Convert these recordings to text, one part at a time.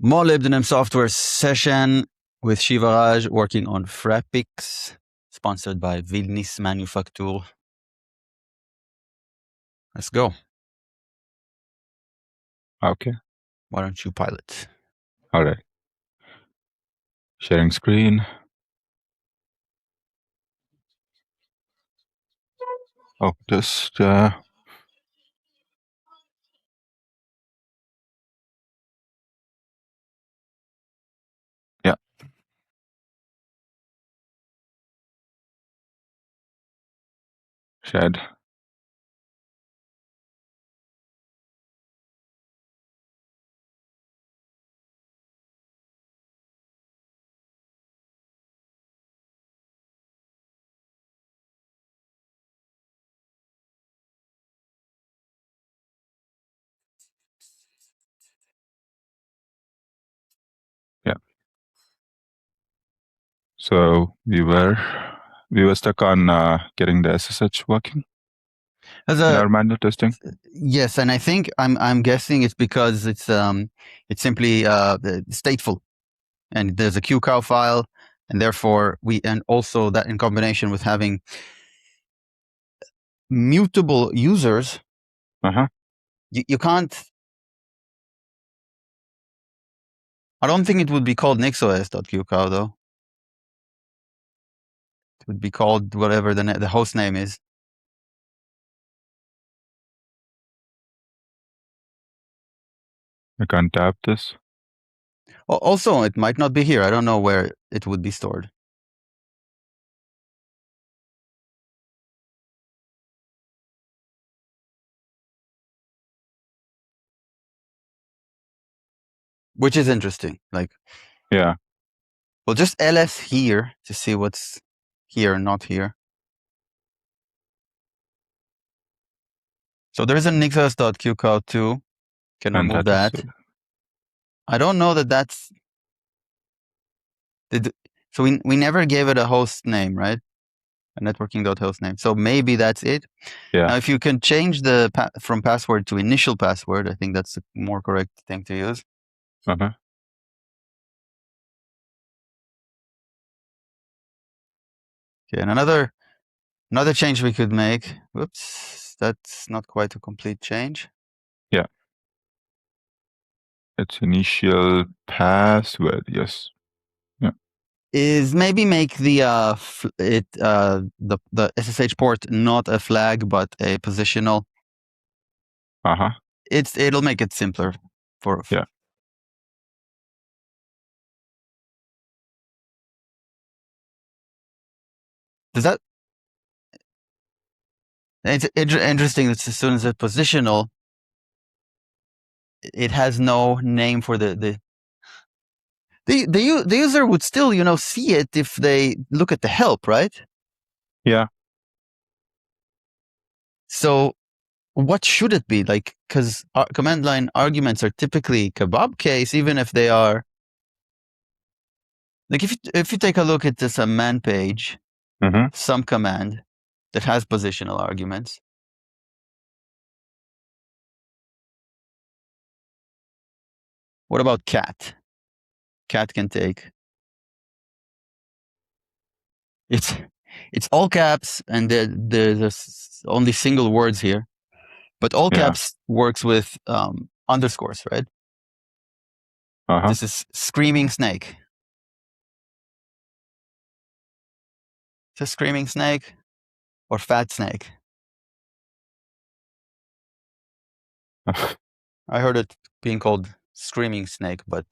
Molybdenum software session with Shivaraj working on frappix, sponsored by Vilnius Manufacture. Let's go. Okay. Why don't you pilot? All right. Sharing screen. Oh, just yeah. Shared. Yeah. So we were stuck on getting the SSH working As in a our manual testing. yes, and I think I'm guessing it's because it's simply stateful, and there's a qcow file, and therefore and also that in combination with having mutable users, you can't. I don't think it would be called nixos.qcow though. It would be called whatever the host name is. I can't tap this. Also, it might not be here. I don't know where it would be stored. Which is interesting. Like, yeah. Well, just ls here to see what's here and not here. So there's a nixos.qcow2. Can And remove that. I don't know that that's. So we never gave it a host name, right? A networking.host name. So maybe that's it. Yeah. Now, if you can change the from password to initial password, I think that's a more correct thing to use. Okay, and another change we could make. Whoops, that's not quite a complete change. Yeah. It's initial password. Yes. Yeah. Is maybe make the the SSH port not a flag but a positional. It'll make it simpler for. Yeah. Does that? It's interesting that as soon as it's positional, it has no name for the user would still see it if they look at the help, right? Yeah. So what should it be like? Because command line arguments are typically kebab case, even if they are like if you take a look at this man page, some command that has positional arguments. What about cat? Cat can take. It's all caps, and there's only single words here, but all caps works with underscores, right? This is screaming snake. It's a screaming snake or fat snake. I heard it being called screaming snake, but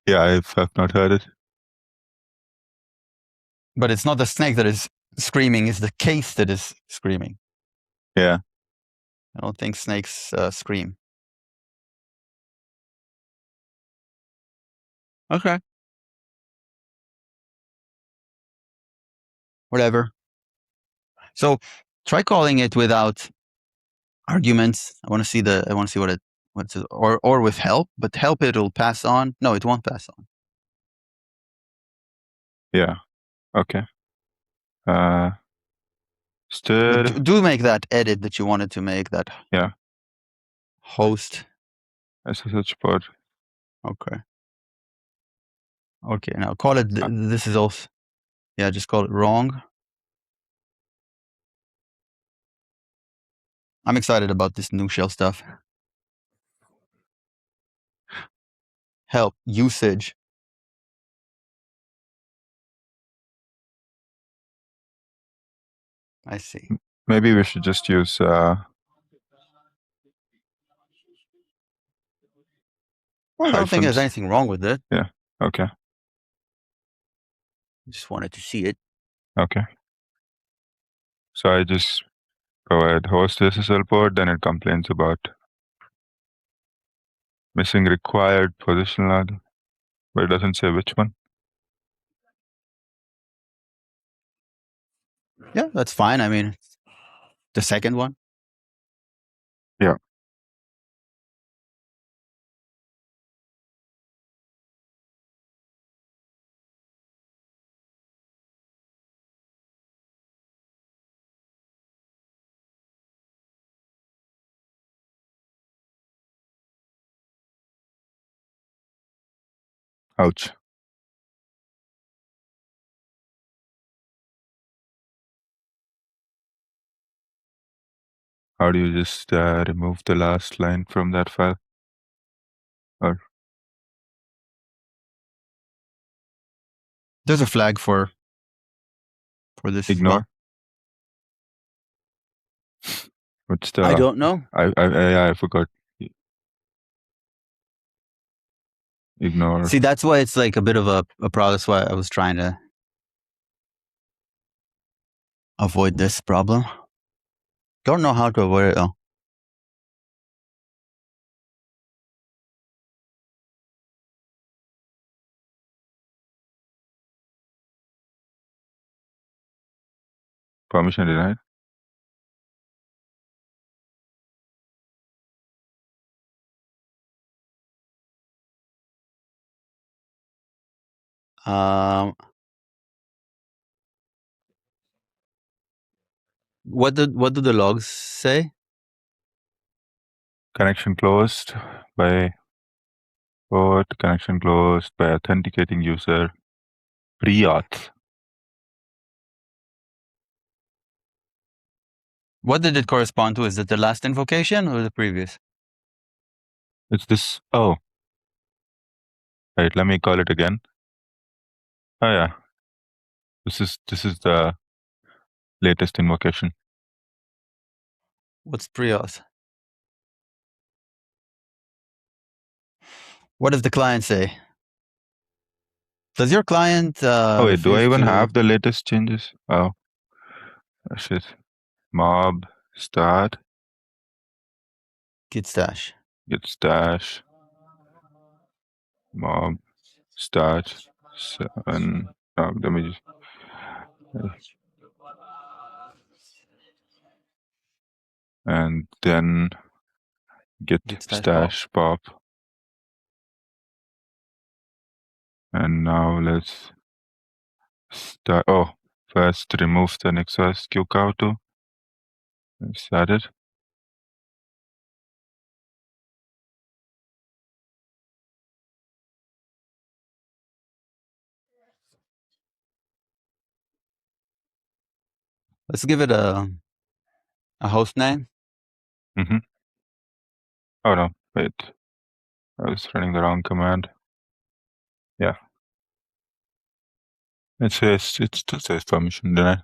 yeah, I've not heard it. But it's not the snake that is screaming; it's the case that is screaming. Yeah. I don't think snakes scream. Okay. Whatever. So try calling it without arguments. I want to see what's it, or with help, but help it'll pass on. No, it won't pass on. Yeah. Okay. Do make that edit that you wanted to make, that yeah host SSH port Okay. Okay, now call it, this is also, yeah, just call it wrong. I'm excited about this new shell stuff. Help, usage. I see. Maybe we should just use Well, I don't think there's hyphens. anything wrong with it. Yeah. Okay. Just wanted to see it. Okay. So I just provide host SSL port, then it complains about missing required position log, but it doesn't say which one. Yeah, that's fine. I mean, the second one. Yeah. Ouch. How do you just remove the last line from that file? Or There's a flag for this ignore? as well. What's the? I don't know. I forgot. Ignore. See, that's why it's like a bit of a problem. That's why I was trying to avoid this problem. Don't know how to avoid it though. Permission denied. What do the logs say? Connection closed by port. Connection closed by authenticating user. Pre-auth. What did it correspond to? Is it the last invocation or the previous? It's this. Oh. Right. Let me call it again. Oh yeah. This is the latest invocation. What's pre-auth? What does the client say? Does your client Oh wait, do I refuse even to have the latest changes? Oh shit. Mob start git stash? git stash mob start 7. Let me just and then git stash pop. And now let's start. Oh, first remove the nginx qcow2. Let's add it. Let's give it a host name. Mm-hmm. Oh no, wait. I was running the wrong command. Yeah. It still says permission denied.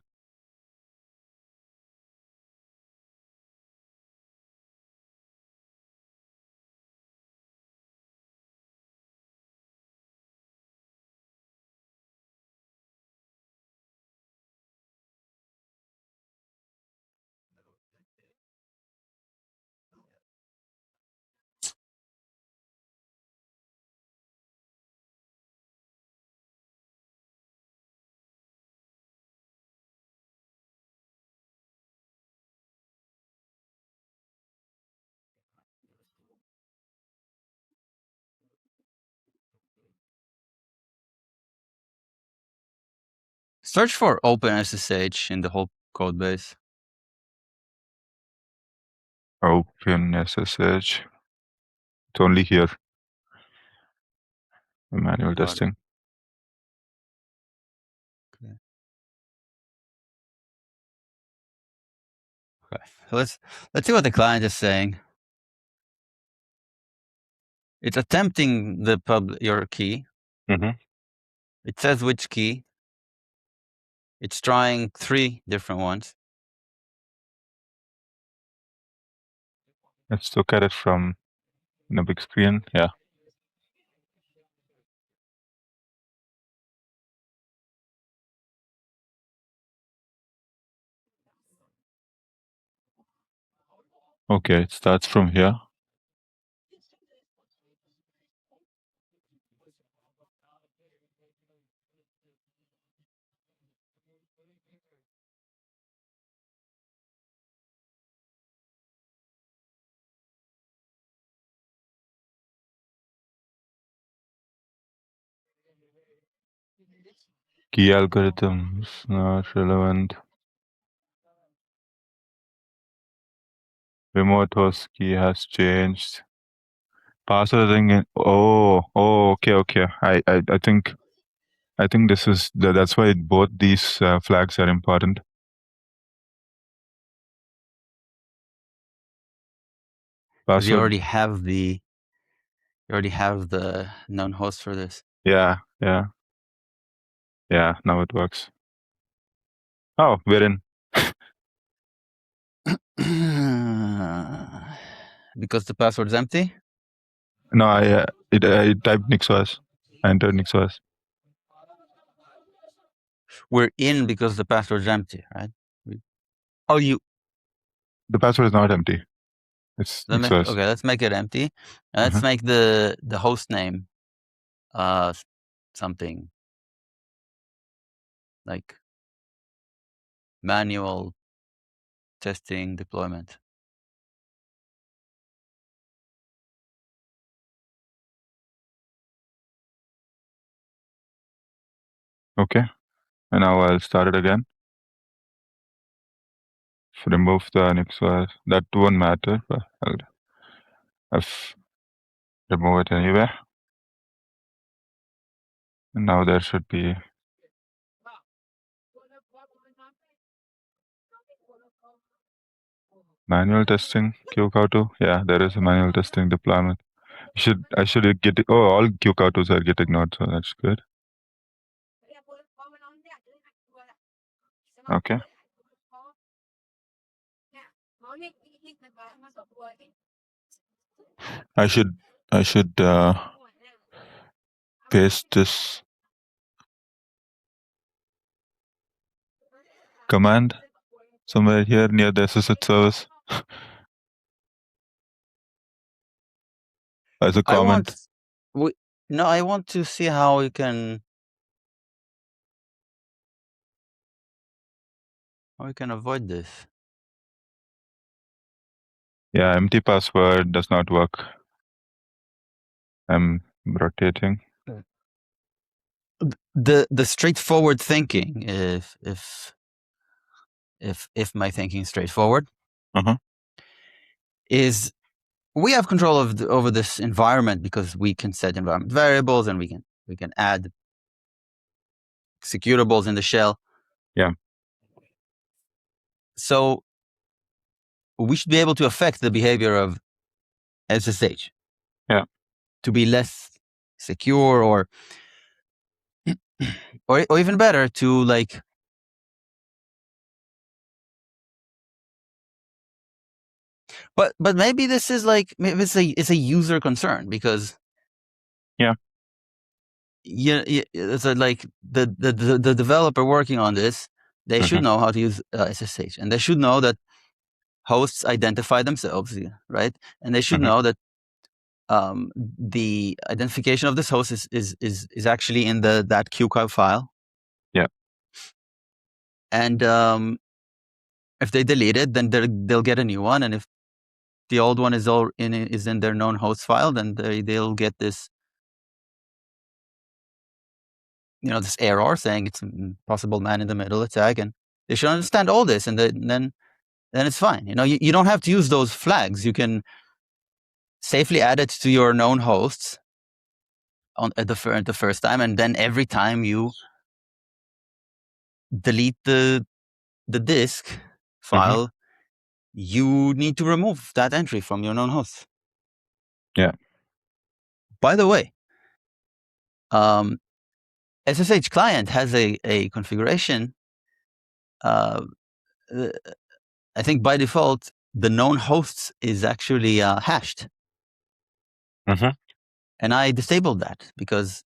Search for OpenSSH in the whole code base. OpenSSH. It's only here. Manual testing. Okay. Okay. So let's see what the client is saying. It's attempting your key. Mm-hmm. It says which key. It's trying 3 different ones. Let's look at it from a big screen. Yeah. Okay, it starts from here. Key algorithms not relevant. Remote host key has changed. Password thing. Oh, okay. I think this is that's why both these flags are important. Because you already have the known host for this. Yeah. Now it works. Oh, we're in. Because the password's empty? No, I typed nginx. I entered nginx. We're in because the password's empty, right? The password is not empty. It's nginx. Okay, let's make it empty. And let's make the host name something like manual testing deployment. Okay. And now I'll start it again. Remove the nginx. That won't matter, but I'll remove it anyway. And now there should be manual testing QCOW2. Yeah, there is a manual testing deployment. I should get it. Oh, all QCOW2s are getting ignored, so that's good. Okay. I should paste this command somewhere here near the SSH service as a comment. I want to see how we can avoid this. Yeah, empty password does not work. I'm rotating. The straightforward thinking, if my thinking is straightforward, is we have control over this environment because we can set environment variables and we can add executables in the shell. Yeah. So we should be able to affect the behavior of SSH. Yeah. To be less secure or even better to like but maybe this is like maybe it's a user concern because it's like the developer working on this, they should know how to use SSH, and they should know that hosts identify themselves, right? And they should know that the identification of this host is actually in that QCOW file. Yeah. And if they delete it, then they'll get a new one, and if the old one is in their known host file, then they'll get this this error saying it's a possible man-in-the-middle attack, and they should understand all this, and then it's fine. You don't have to use those flags. You can safely add it to your known hosts, at the first time, and then every time you delete the disk file, you need to remove that entry from your known host. Yeah. By the way, SSH client has a configuration. I think by default, the known hosts is actually hashed. And I disabled that because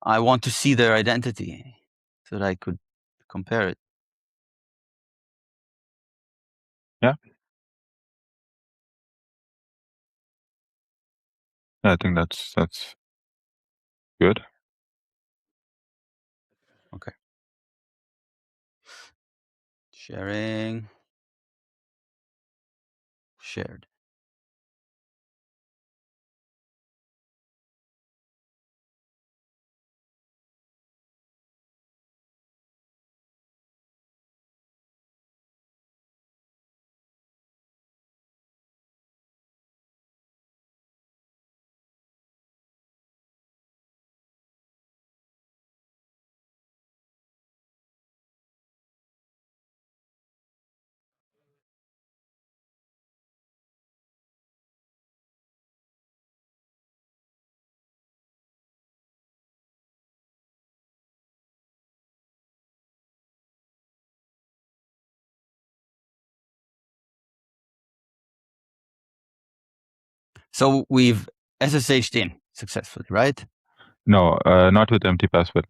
I want to see their identity so that I could compare it. Yeah. I think that's good. Okay. Sharing. Shared. So we've SSH'd in successfully, right? No, not with empty password.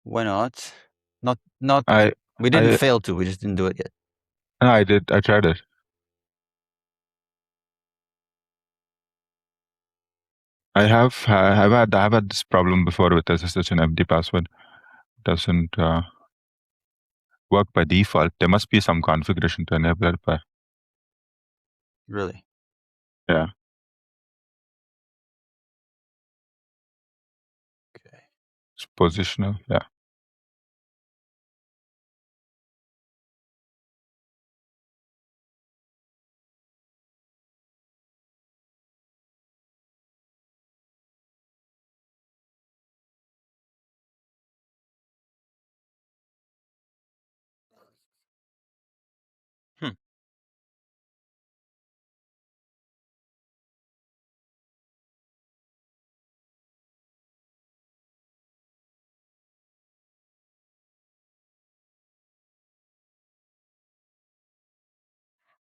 Why not? Not. We didn't fail to. We just didn't do it yet. No, I did. I tried it. I have had this problem before with SSH and empty password. Doesn't work by default. There must be some configuration to enable it. But really, yeah. Okay. It's positional. Yeah.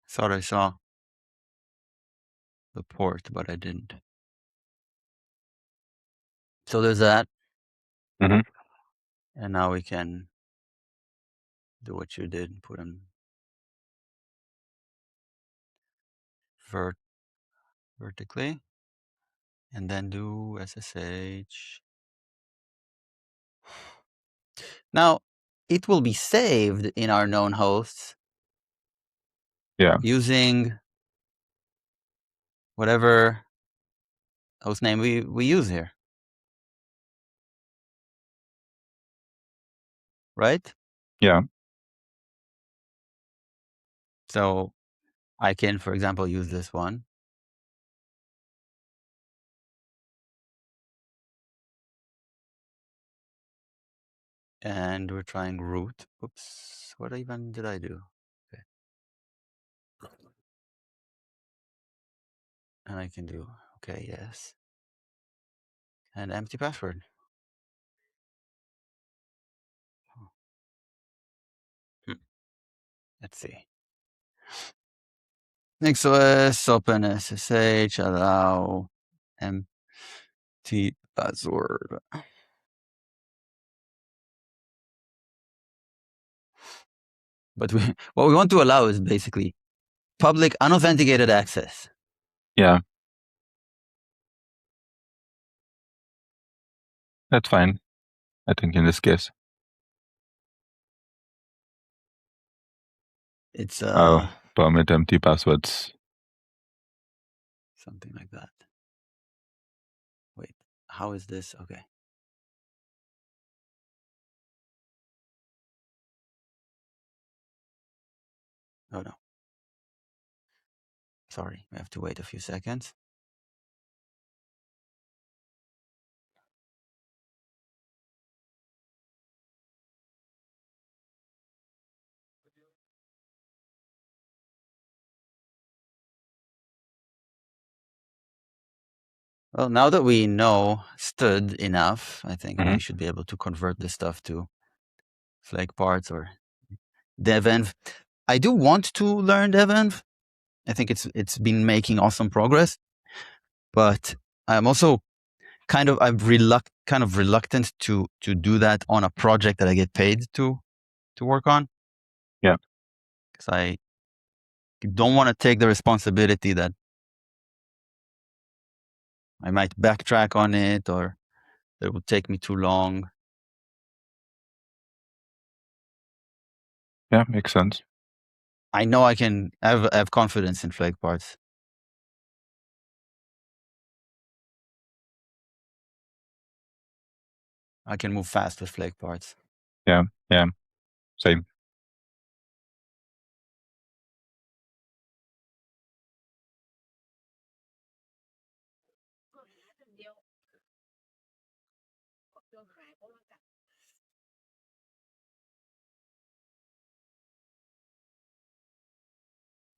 Thought I saw the port, but I didn't. So there's that. And now we can do what you did, put them vertically, and then do SSH. Now, it will be saved in our known hosts. Yeah. Using whatever host name we use here. Right? Yeah. So I can, for example, use this one. And we're trying root. Oops, what even did I do? Okay. And I can do, okay, yes. And empty password. Let's see. Next OS, open SSH, allow empty password. But what we want to allow is basically public unauthenticated access. Yeah. That's fine. I think in this case. It's permit empty passwords. Something like that. Wait, how is this? Okay. Oh no. Sorry, we have to wait a few seconds. Well, now that we know stud enough, I think we should be able to convert this stuff to flake parts or devenv. I do want to learn devenv. I think it's been making awesome progress, but I'm also kind of reluctant to do that on a project that I get paid to work on. Yeah, because I don't want to take the responsibility that I might backtrack on it or it will take me too long. Yeah, makes sense. I know I can have confidence in flake parts. I can move fast with flake parts. Yeah, same.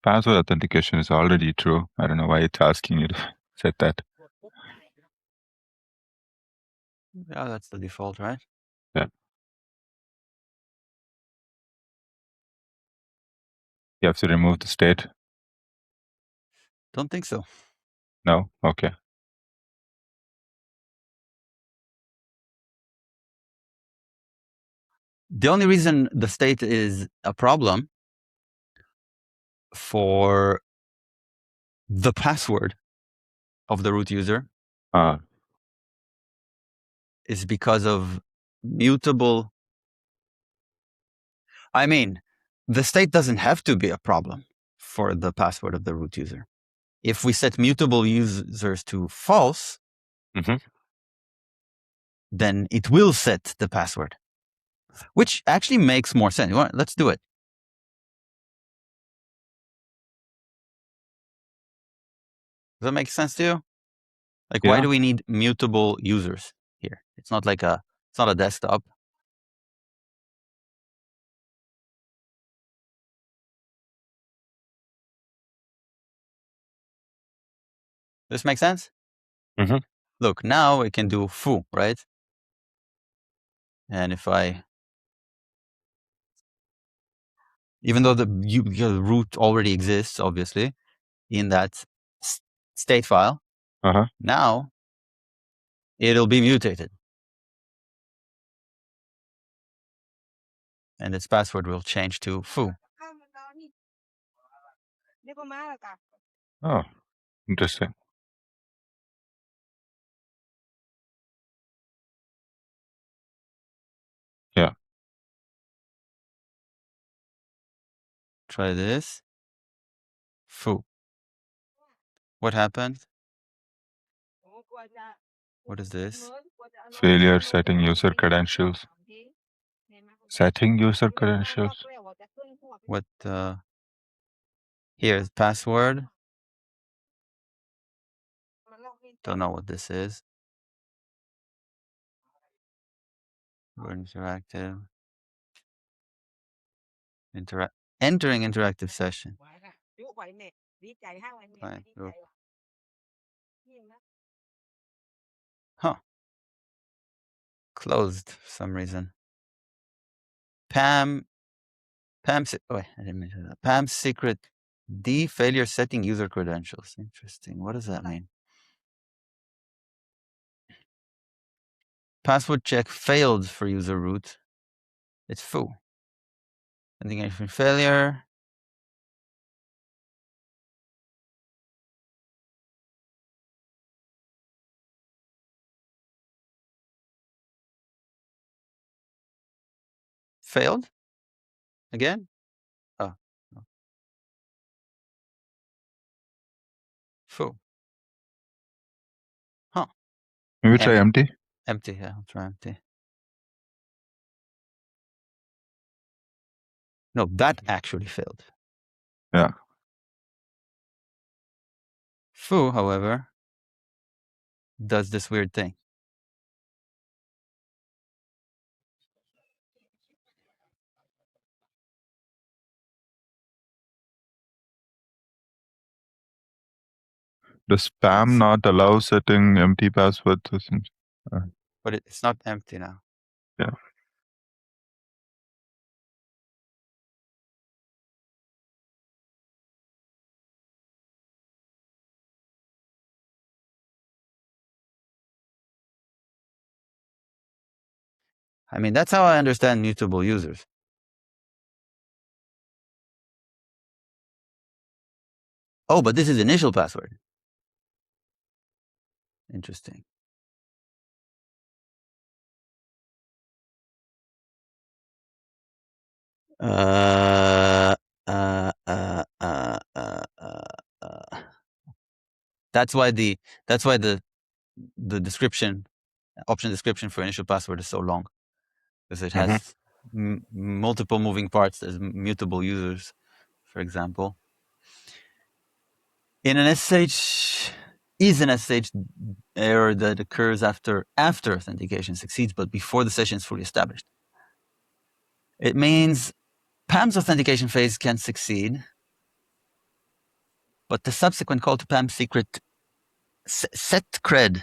Password authentication is already true. I don't know why it's asking you to set that. Yeah, that's the default, right? Yeah. You have to remove the state? Don't think so. No? Okay. The only reason the state is a problem for the password of the root user is because of mutable. I mean, the state doesn't have to be a problem for the password of the root user. If we set mutable users to false, then it will set the password, which actually makes more sense. Let's do it. Does that make sense to you? Like, why do we need mutable users here? It's not like it's not a desktop. This makes sense? Look, now it can do foo, right? And if even though the root already exists, obviously, in that state file, now it'll be mutated. And its password will change to foo. Oh, interesting. Yeah. Try this. Foo. What happened? What is this? Failure setting user credentials. Setting user credentials. What? Here's password. Don't know what this is. Interactive. Entering interactive session. Huh. Closed for some reason. Pam's secret D failure setting user credentials. Interesting. What does that mean? Password check failed for user root. It's foo. Authentication failure. Failed? Again? Oh. Foo. Huh. Maybe try empty. Empty, yeah, I'll try empty. No, that actually failed. Yeah. Foo, however, does this weird thing. Does spam not allow setting empty passwords? But it's not empty now. Yeah. I mean, that's how I understand mutable users. Oh, but this is initial password. Interesting. That's why the description, option description for initial password is so long, because it has multiple moving parts. There's mutable users, for example. In an SSH, is an SSH error that occurs after authentication succeeds, but before the session is fully established. It means PAM's authentication phase can succeed, but the subsequent call to PAM secret set cred,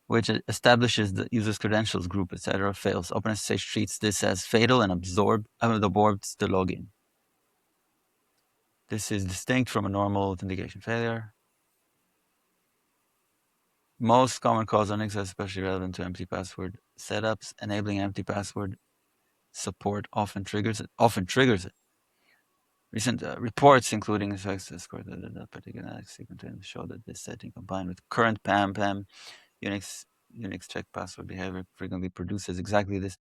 which establishes the user's credentials, group, etc., fails. OpenSSH treats this as fatal and absorbs the login. This is distinct from a normal authentication failure. Most common cause on Nginx are especially relevant to empty password setups. Enabling empty password support often triggers it. Recent reports, including effects particular sequence, show that this setting combined with current PAM Unix check password behavior frequently produces exactly this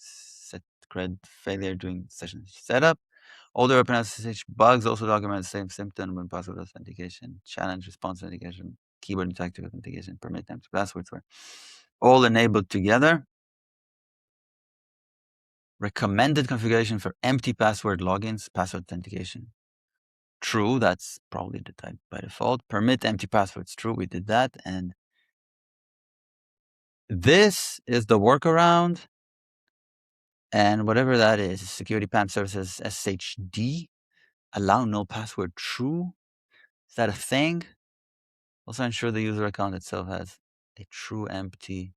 set cred failure during session setup. Older OpenSSH bugs also document the same symptom when password authentication, challenge response authentication, keyboard interactive authentication, permit empty passwords were all enabled together. Recommended configuration for empty password logins, password authentication. True, that's probably the type by default. Permit empty passwords, true, we did that. And this is the workaround. And whatever that is, security PAM services SHD, allow null password true. Is that a thing? Also ensure the user account itself has a true empty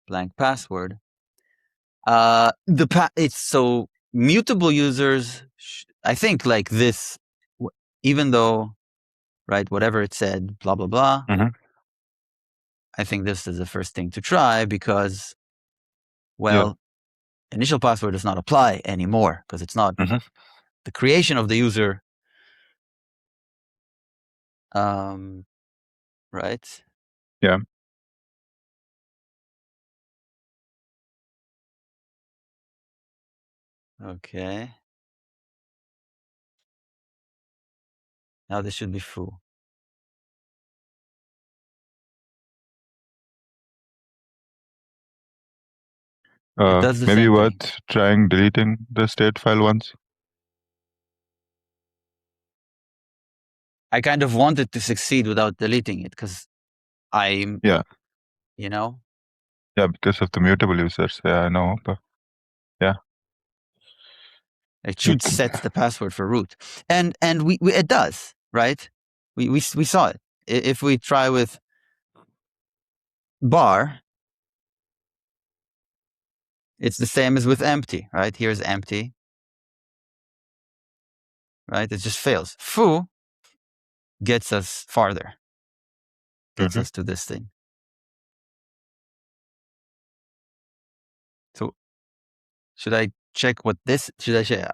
blank password. It's so mutable users, I think like this, even though, right, whatever it said, blah, blah, blah. I think this is the first thing to try because, well, initial password does not apply anymore because it's not the creation of the user. Right? Yeah. Okay. Now this should be foo. It does the Maybe same worth thing. trying deleting the state file once. I kind of wanted to succeed without deleting it because I'm, you know? Yeah, because of the mutable users. Yeah, I know. But yeah. It should set the password for root. And we it does, right? We saw it. If we try with bar, it's the same as with empty, right? Here's empty. Right? It just fails. Foo gets us farther. Gets us to this thing. So should I check what this, should I say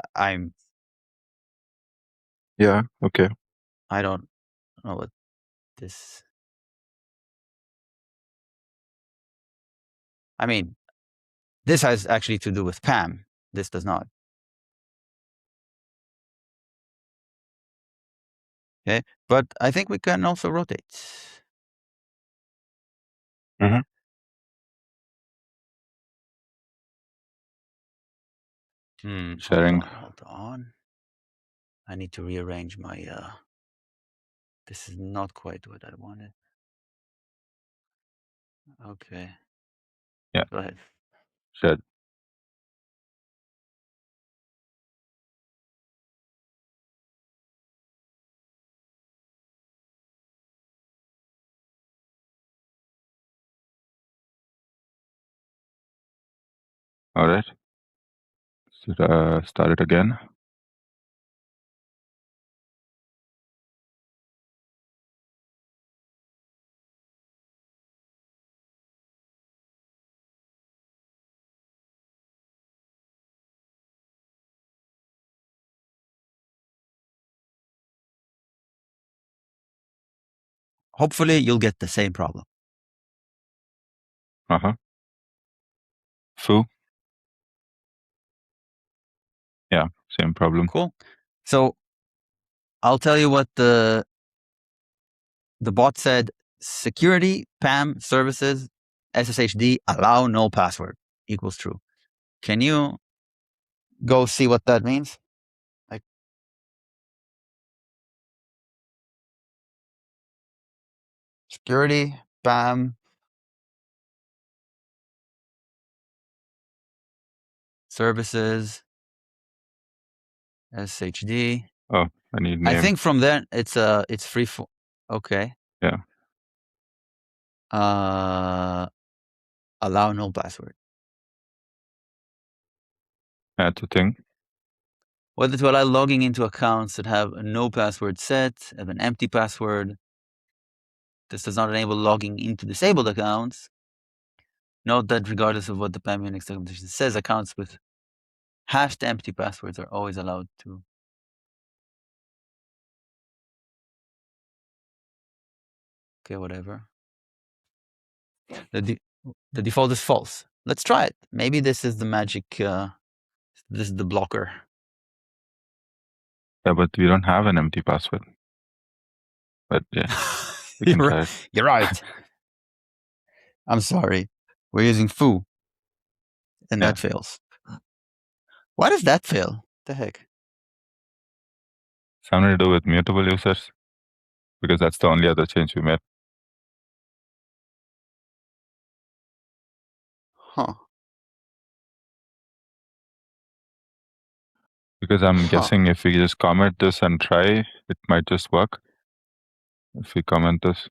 Yeah, okay. I don't know what this, I mean, this has actually to do with PAM. This does not. Okay, but I think we can also rotate. Sharing. Hold on. I need to rearrange my, this is not quite what I wanted. Okay. Yeah. Go ahead. Sure. All right. Start it again. Hopefully you'll get the same problem. Foo. Yeah, same problem. Cool. So I'll tell you what the bot said. Security, PAM, services, SSHD, allow no password equals true. Can you go see what that means? Like, security, PAM, services, SSHD. Oh, I need name. I think from there it's free for, okay. Yeah. Allow no password. That's a thing. Whether to allow logging into accounts that have a no password set, have an empty password. This does not enable logging into disabled accounts. Note that regardless of what the PAM Unix documentation says, accounts with hashed empty passwords are always allowed to. Okay, whatever. The default is false. Let's try it. Maybe this is the magic, this is the blocker. Yeah, but we don't have an empty password. But yeah, we can try it. You're right. I'm sorry. We're using foo. And that fails. Why does that fail? The heck? Something to do with mutable users, because that's the only other change we made. Huh. Because I'm guessing if we just comment this and try, it might just work. If we comment this.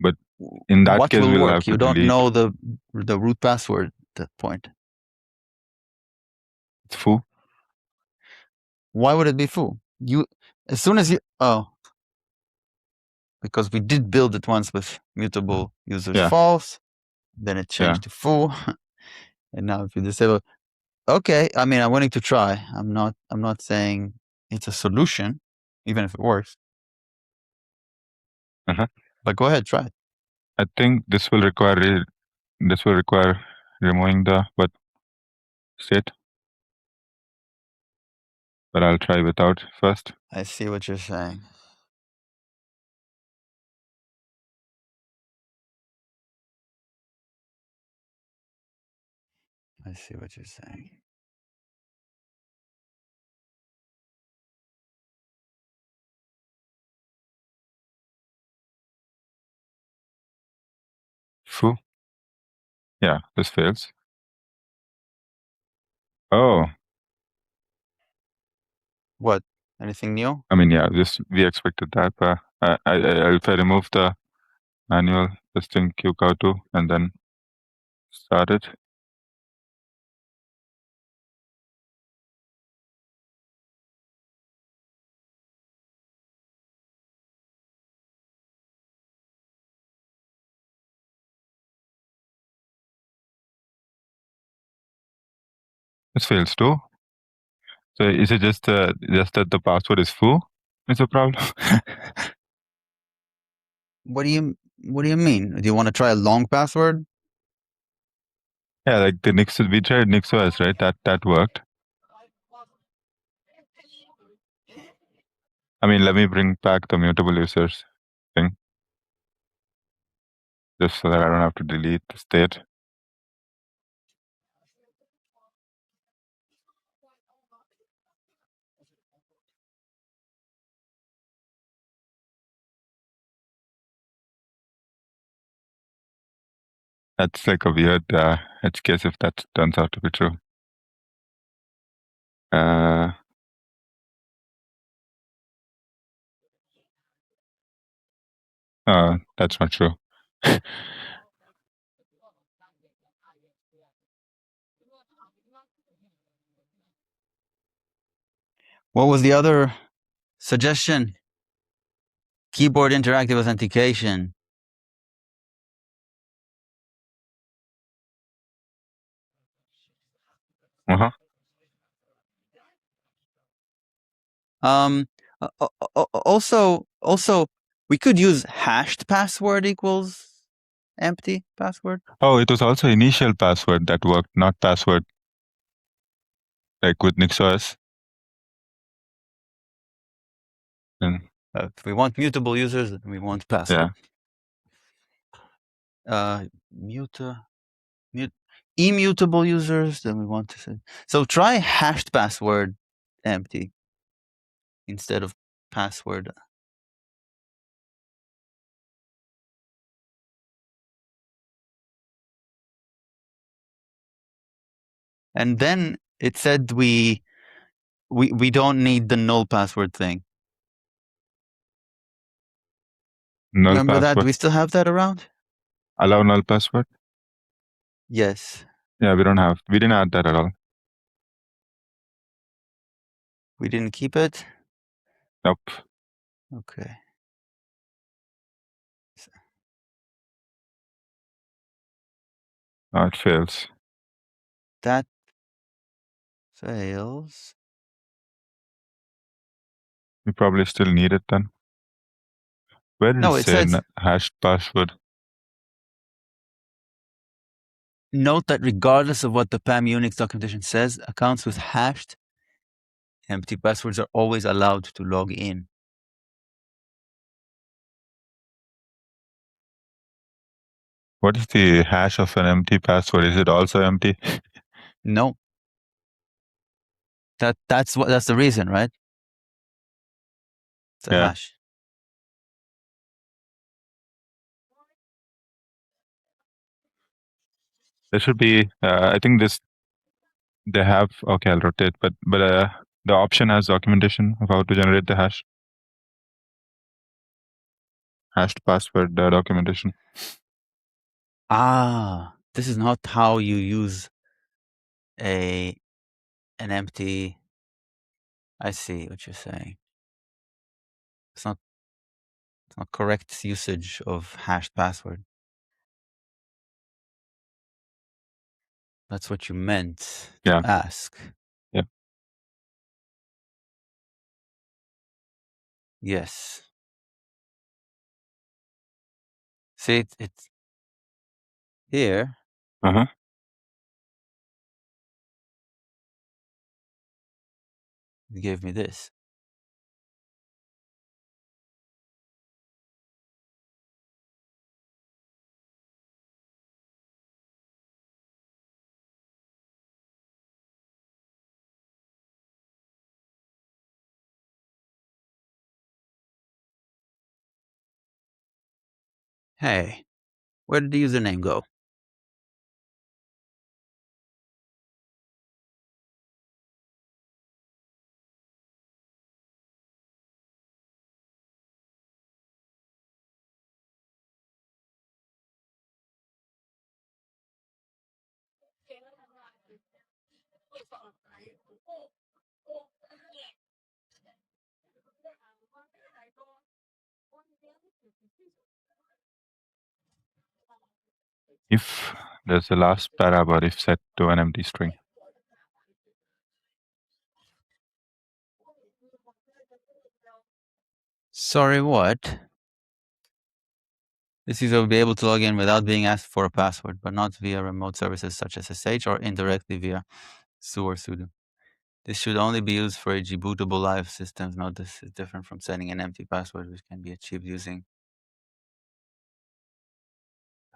But in that what case, will we'll work? have to You don't delete. know the root password at that point. It's foo. Why would it be foo? As soon as you, because we did build it once with mutable users false, then it changed to foo, and now if you disable, okay. I mean, I'm willing to try. I'm not saying it's a solution, even if it works. But go ahead, try it. I think this will require removing the state. But I'll try without first. I see what you're saying. I see what you're saying. Foo. Yeah, this fails. Oh. What? Anything new? I mean, yeah, we expected that. But if I remove the manual testing QCOW2 and then start it. This fails too. So is it just that the password is foo? It's a problem. What do you mean? Do you want to try a long password? Yeah, like the NixOS, we tried NixOS, right? That worked. I mean, let me bring back the mutable users thing, just so that I don't have to delete the state. That's like a weird edge case if that turns out to be true. That's not true. What was the other suggestion? Keyboard interactive authentication. Uh-huh. Also, we could use hashed password equals empty password. Oh, it was also initial password that worked, not password, like with NixOS. And If we want mutable users, then we want password. Immutable users, then we want to say. So try hashed password empty instead of password. And then it said we don't need the null password thing. null Remember password. that? Do we still have that around? Allow null password? Yes. Yeah, we didn't add that at all. We didn't keep it? Nope. Okay. Oh, it fails. That fails. We probably still need it then. Where did it say hashed password? Note that regardless of what the PAM Unix documentation says, accounts with hashed empty passwords are always allowed to log in. What is the hash of an empty password? Is it also empty? No. That's the reason, right? It's a hash. There should be, I think they have, okay, I'll rotate, but the option has documentation of how to generate the hash. Hashed password documentation. This is not how you use an empty. I see what you're saying. It's not correct usage of hashed password. That's what you meant to ask. Yeah. Yes. See, it's here. Uh-huh. It gave me this. Hey, where did the username go? If there's the last parabar if set to an empty string. Sorry, what? This user will be able to log in without being asked for a password, but not via remote services such as SSH or indirectly via su or sudo. This should only be used for bootable live systems. Note this is different from setting an empty password, which can be achieved using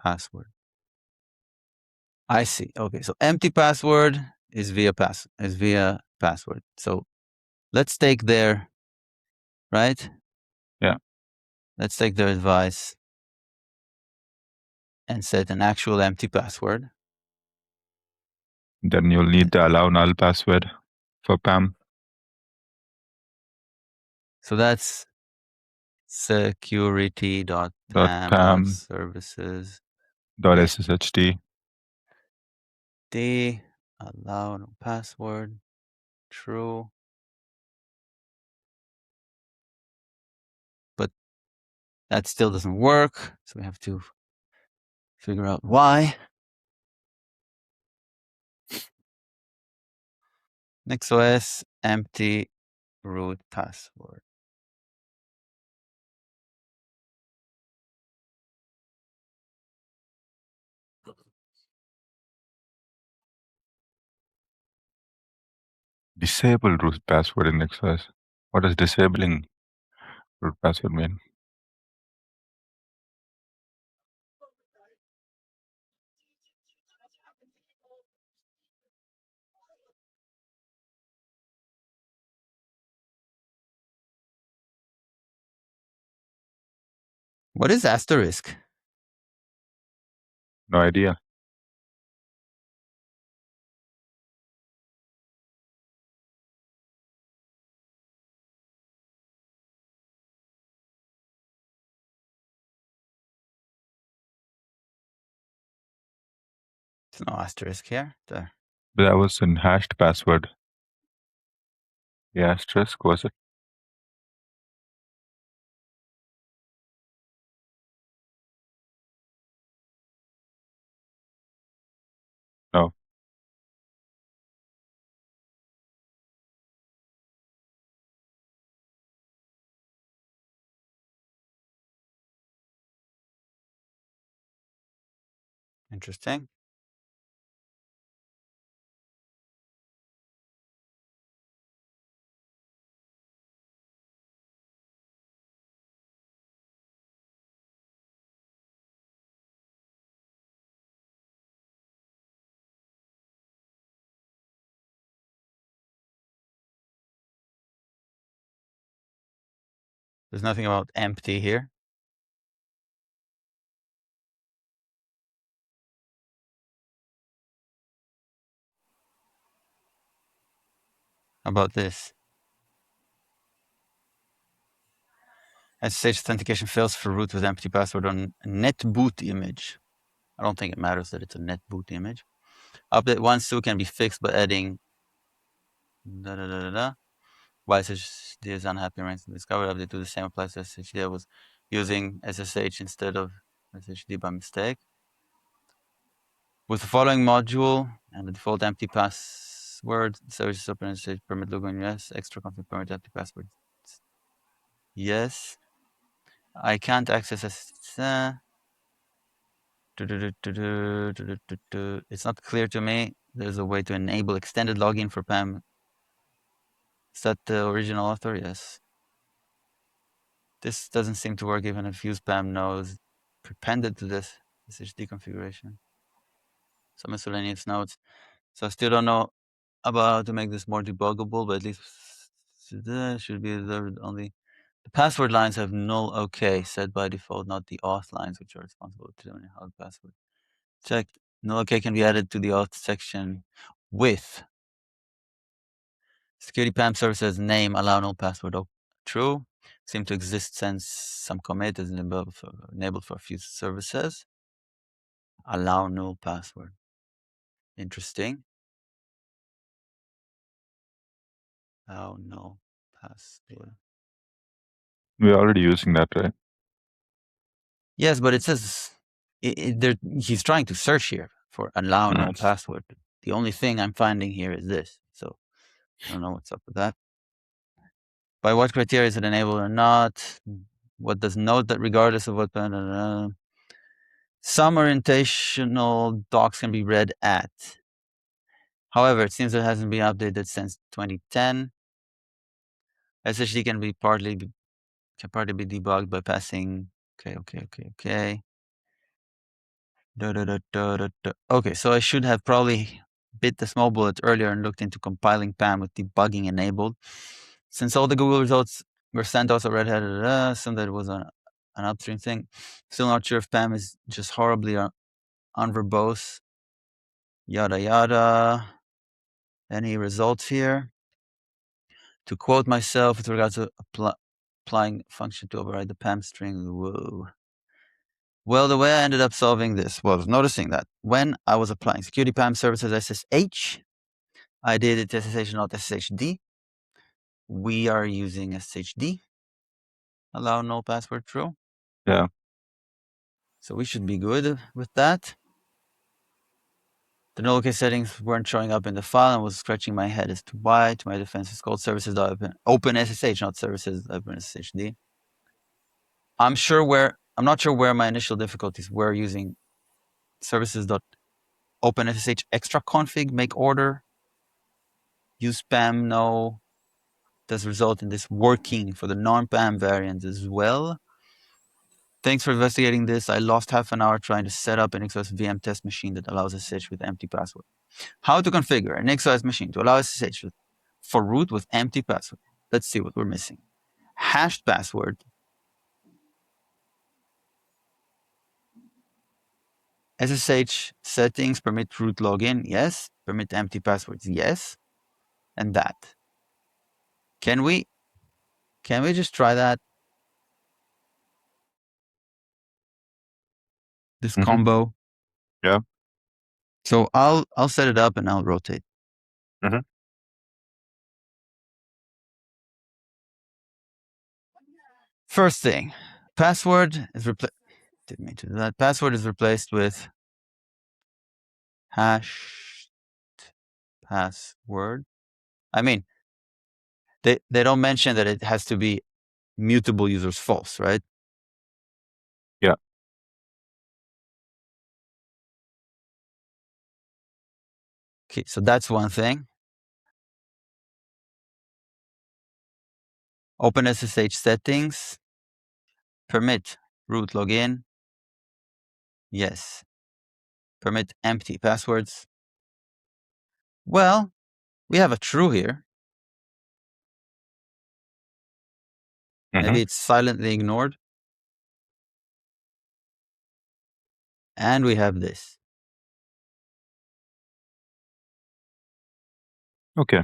password. I see. Okay, so empty password is via password. So let's take their right. Yeah. Let's take their advice and set an actual empty password. Then you'll need the allow null password for PAM. So that's security.pam.services. .sshd. Allow no password. True. But that still doesn't work. So we have to figure out why. NixOS empty root password. Disable root password in NixOS. What does disabling root password mean? What is asterisk? No idea. There's no asterisk here. There. But that was an hashed password. The asterisk, was it? No. Interesting. There's nothing about empty here. How about this? SSH authentication fails for root with empty password on netboot image. I don't think it matters that it's a netboot image. Update 1.2 can be fixed by adding Why SSD is unhappy ransom discovered. Update to the same applies to SSD. I was using SSH instead of SSD by mistake. With the following module and the default empty password, services open SSH permit login yes, extra config permit empty password. Yes. I can't access SSH. It's not clear to me. There's a way to enable extended login for PAM. Is that the original author? Yes. This doesn't seem to work even if use PAM knows prepended to this SSD configuration. Some miscellaneous notes. So I still don't know about how to make this more debuggable, but at least should be observed only. The password lines have null OK set by default, not the auth lines, which are responsible for determining how the password checked. Null OK can be added to the auth section with security PAM services name allow null password true. Seem to exist since some commit is enabled for a few services. Allow null password. Interesting. Allow null password. We're already using that, right? Yes, but it says he's trying to search here for allow null password. The only thing I'm finding here is this. So I don't know what's up with that. By what criteria is it enabled or not? What does note that regardless of what some orientational docs can be read at. However, it seems it hasn't been updated since 2010. SSD can partly be debugged by passing. Okay. Okay, so I should have probably bit the small bullet earlier and looked into compiling PAM with debugging enabled. Since all the Google results were sent also Red Hat, assumed that it was an upstream thing. Still not sure if PAM is just horribly unverbose, yada yada. Any results here? To quote myself with regards to applying function to override the PAM string. Whoa. Well, the way I ended up solving this was noticing that when I was applying security PAM services SSH, I did it SSH, not SSHD. We are using SSHD. Allow null password true. Yeah. So we should be good with that. The null case settings weren't showing up in the file and was scratching my head as to why. To my defense, it's called services.open SSH, not services.open SSHD. I'm not sure where my initial difficulties were using services.open SSH extra config, make order, use spam, no. Does result in this working for the non-PAM variant as well. Thanks for investigating this. I lost half an hour trying to set up an XOS VM test machine that allows SSH with empty password. How to configure an XOS machine to allow SSH for root with empty password. Let's see what we're missing. Hashed password. SSH settings, permit root login, yes. Permit empty passwords, yes. And that. Can we just try that? This combo. Yeah. So I'll set it up and I'll rotate. First thing, password is replaced. Didn't mean to do that. Password is replaced with hashed password. I mean, they don't mention that it has to be mutable users false, right? Yeah. Okay, so that's one thing. Open SSH settings. Permit root login. Yes. Permit empty passwords. Well, we have a true here. Maybe it's silently ignored. And we have this. Okay.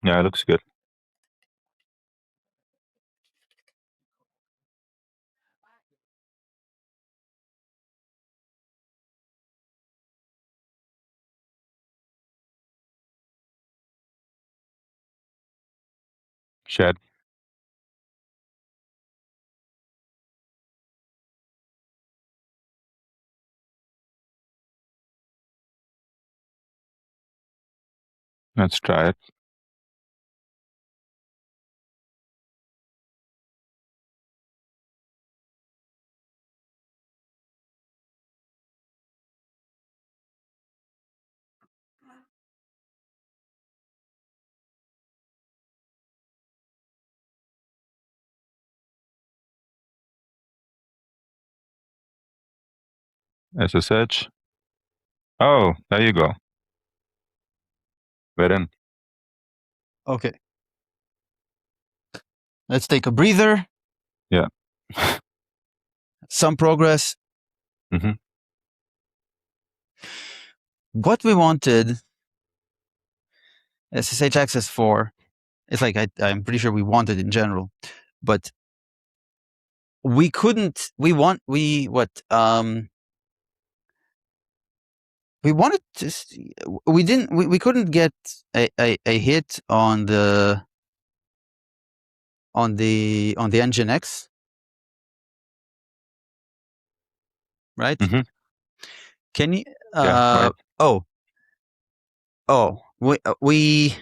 Yeah, it looks good. Shed. Let's try it. SSH. Oh, there you go. We're in. Okay. Let's take a breather. Yeah. Some progress. What we wanted SSH access for, it's like I'm pretty sure we wanted in general, but we couldn't. We wanted to. We didn't. We couldn't get a hit on the nginx, right? Can you? Yeah, right. We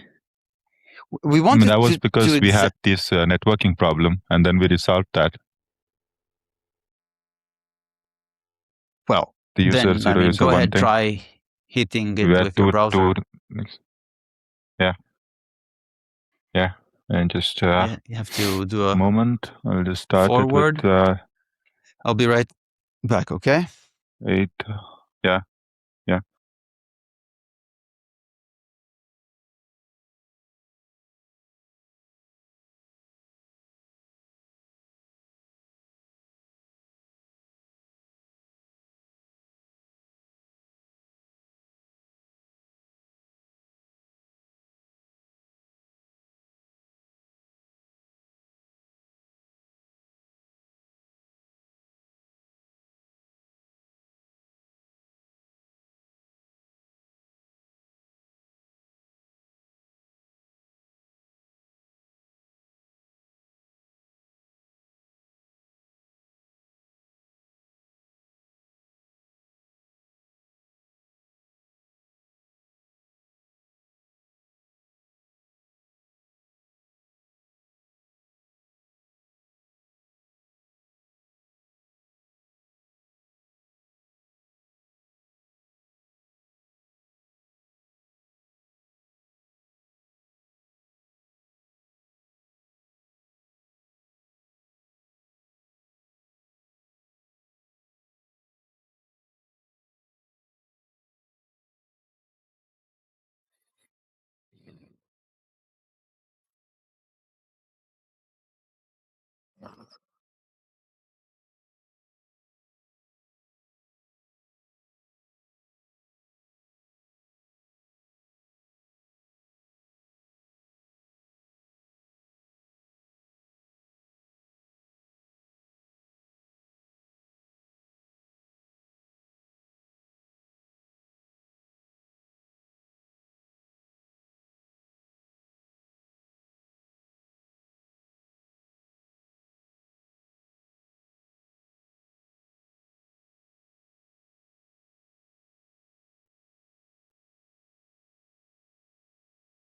wanted that was to because we had this networking problem, and then we resolved that. Well, the user then, 0 user go 1 ahead, thing. try hitting it with your browser. Yeah, and just you have to do a moment. I'll just start forward. it with. I'll be right back. Okay. 8. Yeah.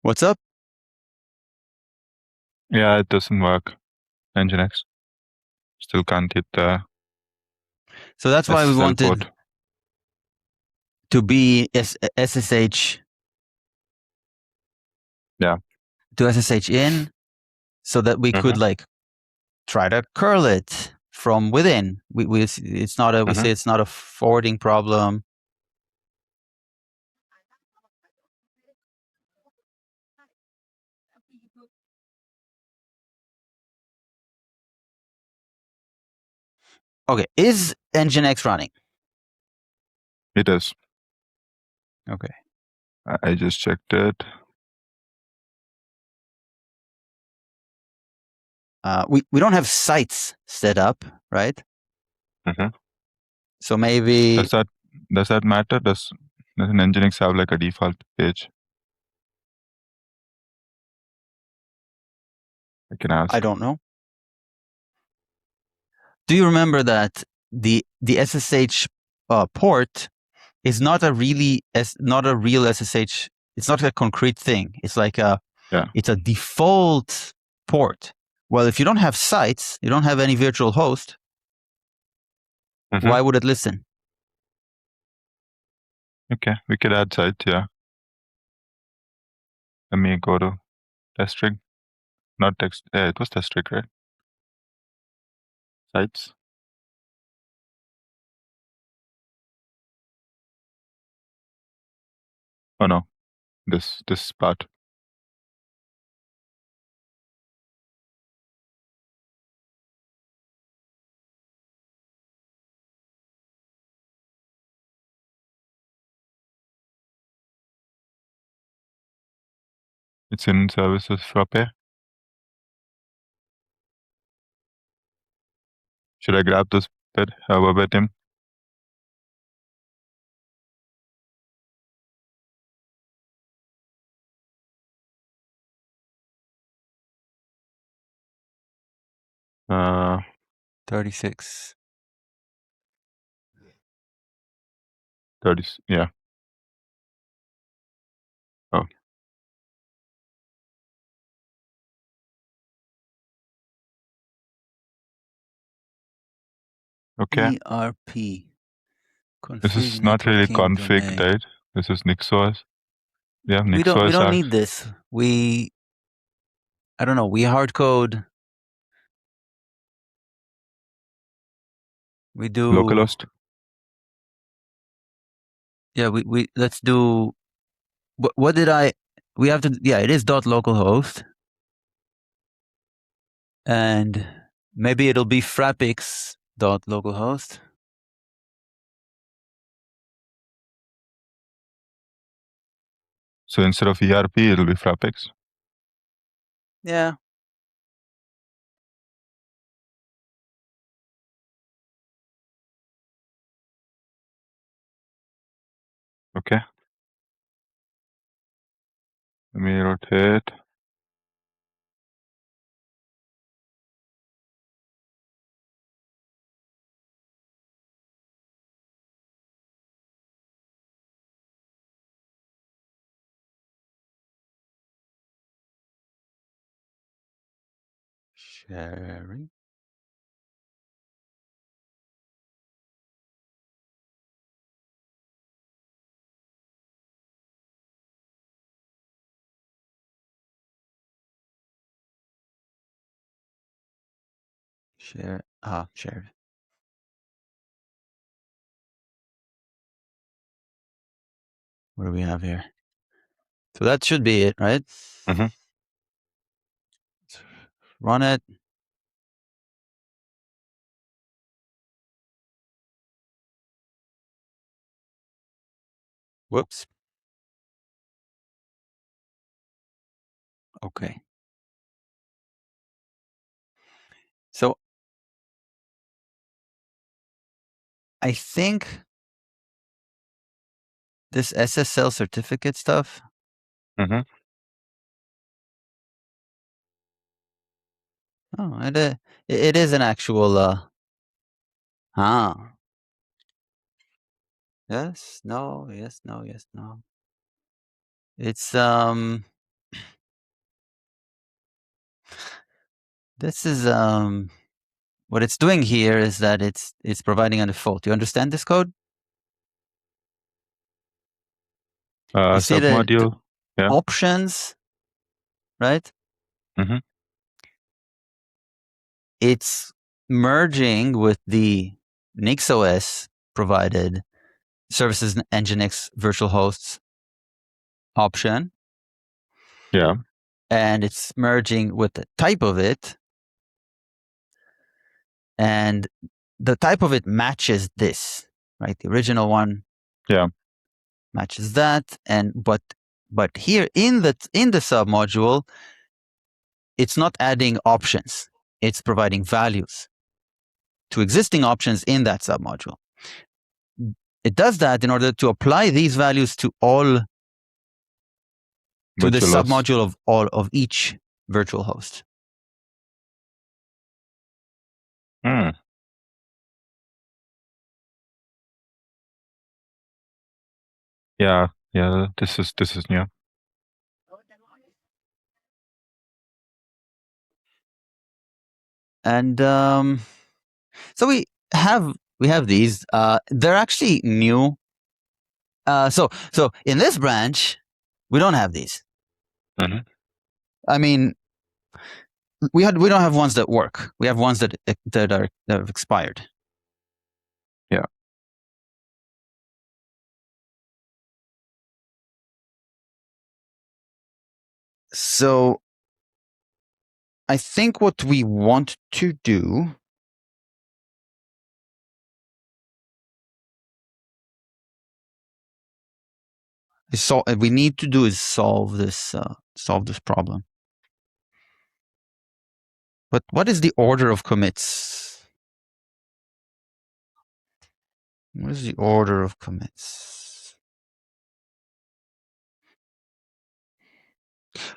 What's up? Yeah, it doesn't work. Nginx still can't hit the So that's why we SSL wanted port. to be SSH. Yeah. To SSH in, so that we could like try to curl it from within. It's not a we say it's not a forwarding problem. Okay, is nginx running? It is. Okay. I just checked it. We don't have sites set up, right? Mm-hmm. So maybe does that matter? Does an Nginx have like a default page? I can ask. I don't know. Do you remember that the SSH port is not a real SSH? It's not a concrete thing. It's like it's a default port. Well, if you don't have sites, you don't have any virtual host, why would it listen? Okay, we could add sites, yeah. Let me go to test rig. Not text. Yeah, it was test rig, right? Sites. Oh no, this part. It's in services frappe. Should I grab this bit? Verbatim? Uh, 36. 30. Yeah. Oh. Okay. ERP. This is not really config, right? This is NixOS. Yeah, NixOS. We don't need this. I don't know. We hard code. We do localhost. Yeah, we let's do. What did I? We have to. Yeah, it is .localhost, and maybe it'll be frappix .localhost. So instead of ERP, it'll be frappix. Yeah. Okay. Let me rotate. Sharing. Share. Shared. What do we have here? So that should be it, right? Mm-hmm. Run it. Whoops. Okay. So I think this SSL certificate stuff. Mm-hmm. Oh, it is an actual. Yes. No. Yes. No. Yes. No. It's This is what it's doing here is that it's providing a default. You understand this code? You see Submodule. the options, right? Mm-hmm. It's merging with the nginx provided services nginx virtual hosts option. Yeah. And it's merging with the type of it. And the type of it matches this, right? The original one matches that. And but here in the submodule, it's not adding options. It's providing values to existing options in that submodule. It does that in order to apply these values to all to the submodule of all of each virtual host. Mm. Yeah. This is new. And so we have these. They're actually new. So in this branch, we don't have these. Mm-hmm. I mean, we don't have ones that work. We have ones that have expired. Yeah. So I think what we want to do is solve this problem. But what is the order of commits? What is the order of commits?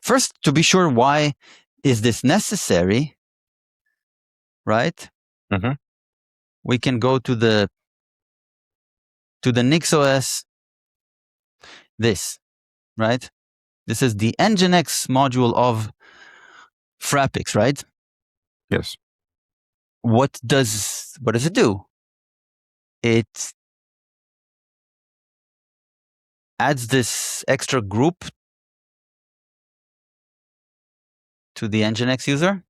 First, to be sure, why is this necessary? Right? Mm-hmm. We can go to the nginx this, right? This is the nginx module of frappix, right? Yes. What does it do? It adds this extra group to the nginx user.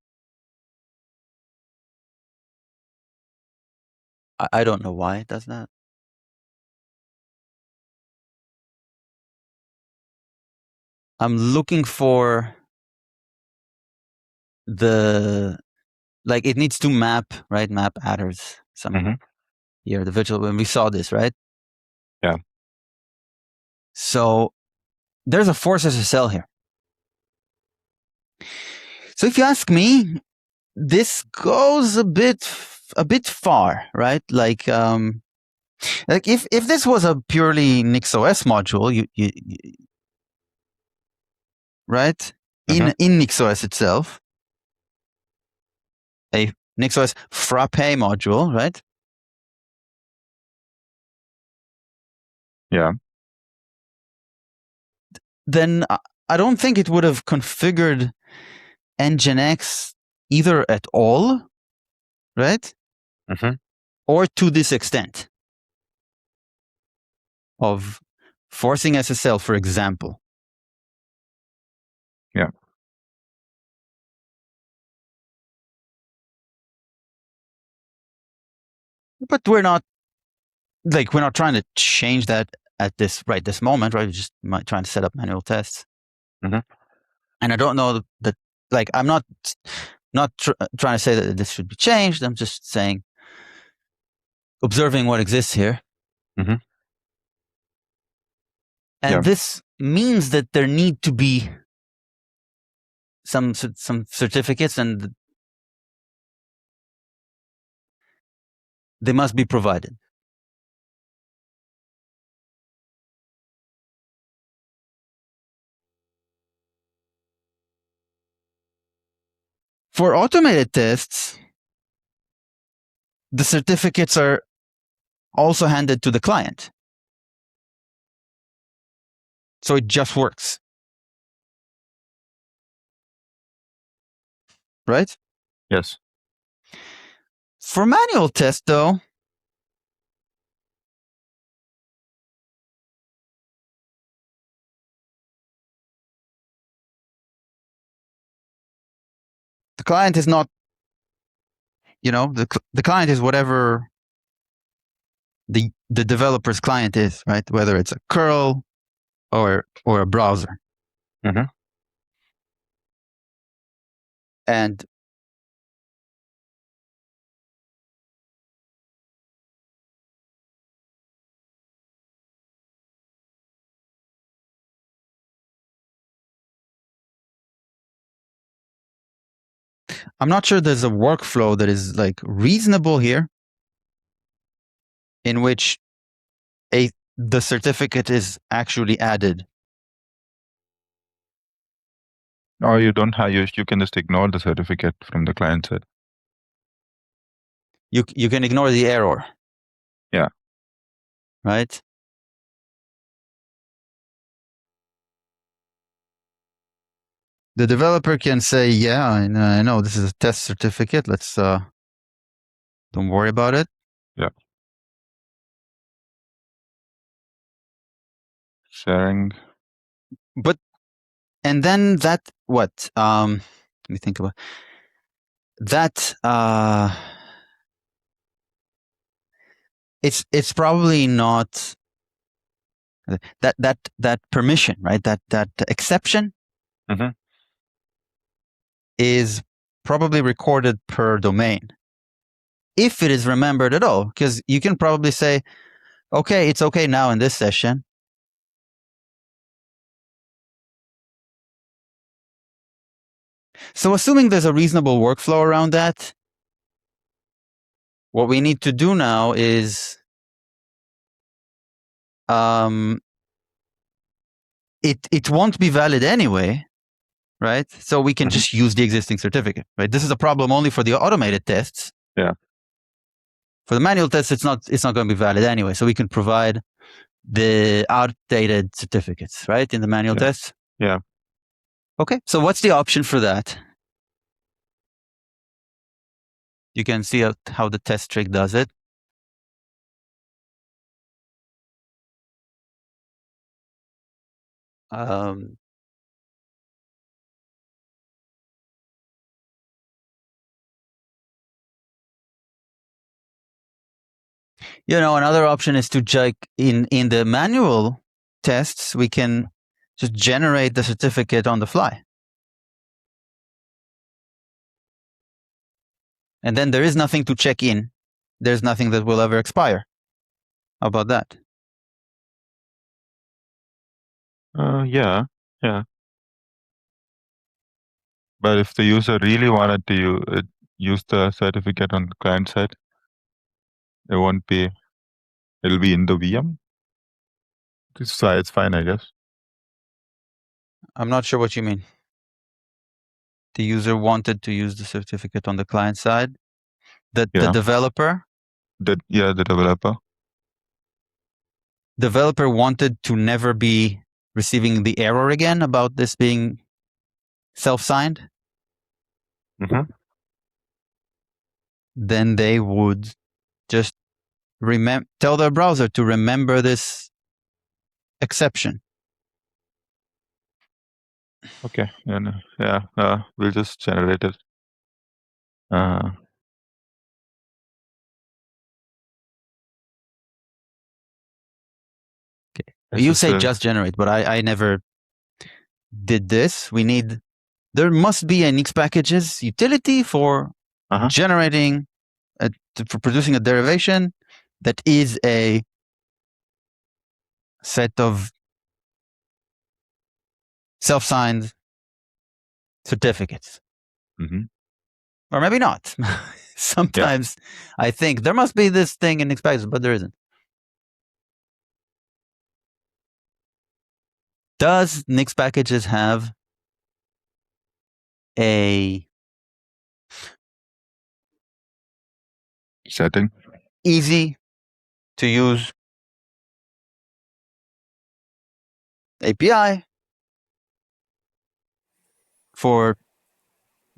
I don't know why it does that. I'm looking for it needs to map, right? Map adders somewhere here. The virtual, when we saw this, right? Yeah. So there's a force SSL here. So if you ask me, this goes a bit far, right? Like if this was a purely nginx module, you right? In nginx itself, a nginx frappe module, right? Yeah. Then I don't think it would have configured nginx either at all, right? Or to this extent of forcing SSL, for example. Yeah. But we're not trying to change that at this moment, right? We're just trying to set up manual tests. And I don't know that, I'm not trying to say that this should be changed. I'm just saying, observing what exists here. And this means that there need to be some certificates, and they must be provided. For automated tests, the certificates are also handed to the client. So it just works. right? Yes. For manual test, though, the client is not, the client is whatever the developer's client is, right? Whether it's a curl or a browser. Mm-hmm. And I'm not sure there's a workflow that is like reasonable here in which the certificate is actually added. Or you don't have, you can just ignore the certificate from the client side. You can ignore the error. Yeah. Right? The developer can say, yeah, I know this is a test certificate. Let's don't worry about it. Yeah. Sharing. But and then that what? Let me think about that. It's probably not that permission, right? That exception Mm-hmm. is probably recorded per domain, if it is remembered at all, because you can probably say, okay, it's okay now in this session. So assuming there's a reasonable workflow around that, what we need to do now is it won't be valid anyway, right? So we can just use the existing certificate, right? This is a problem only for the automated tests. Yeah. For the manual tests, it's not going to be valid anyway. So we can provide the outdated certificates, right, in the manual tests. Yeah. Okay. So what's the option for that? You can see how the test trick does it. Another option is to in the manual tests, we can just generate the certificate on the fly. And then there is nothing to check in. There's nothing that will ever expire. How about that? Yeah. But if the user really wanted to use the certificate on the client side, it'll be in the VM. It's fine, I guess. I'm not sure what you mean. The user wanted to use the certificate on the client side. The developer? The developer. Developer wanted to never be receiving the error again about this being self-signed. Mm-hmm. Then they would just tell their browser to remember this exception. Okay. We'll just generate it. Okay. You say just generate, but I never did this. There must be an nginx packages utility for generating, for producing a derivation that is a set of self-signed certificates. Mm-hmm. Or maybe not. Sometimes I think there must be this thing in nginx packages, but there isn't. Does nginx packages have a setting? Easy to use API for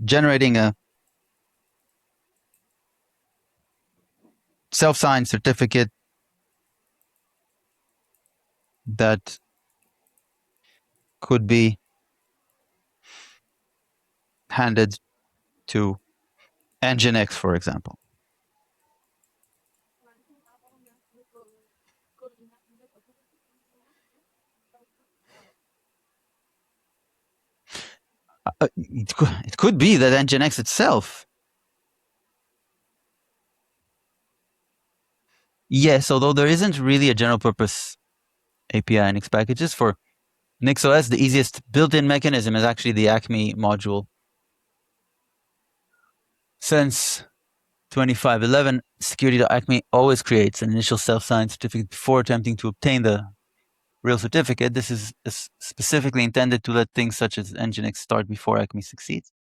generating a self-signed certificate that could be handed to nginx, for example. It could be that nginx itself. Yes, although there isn't really a general purpose API NX packages for NixOS, the easiest built-in mechanism is actually the Acme module. Since 2511, security.acme always creates an initial self-signed certificate before attempting to obtain the real certificate. This is specifically intended to let things such as nginx start before Acme succeeds.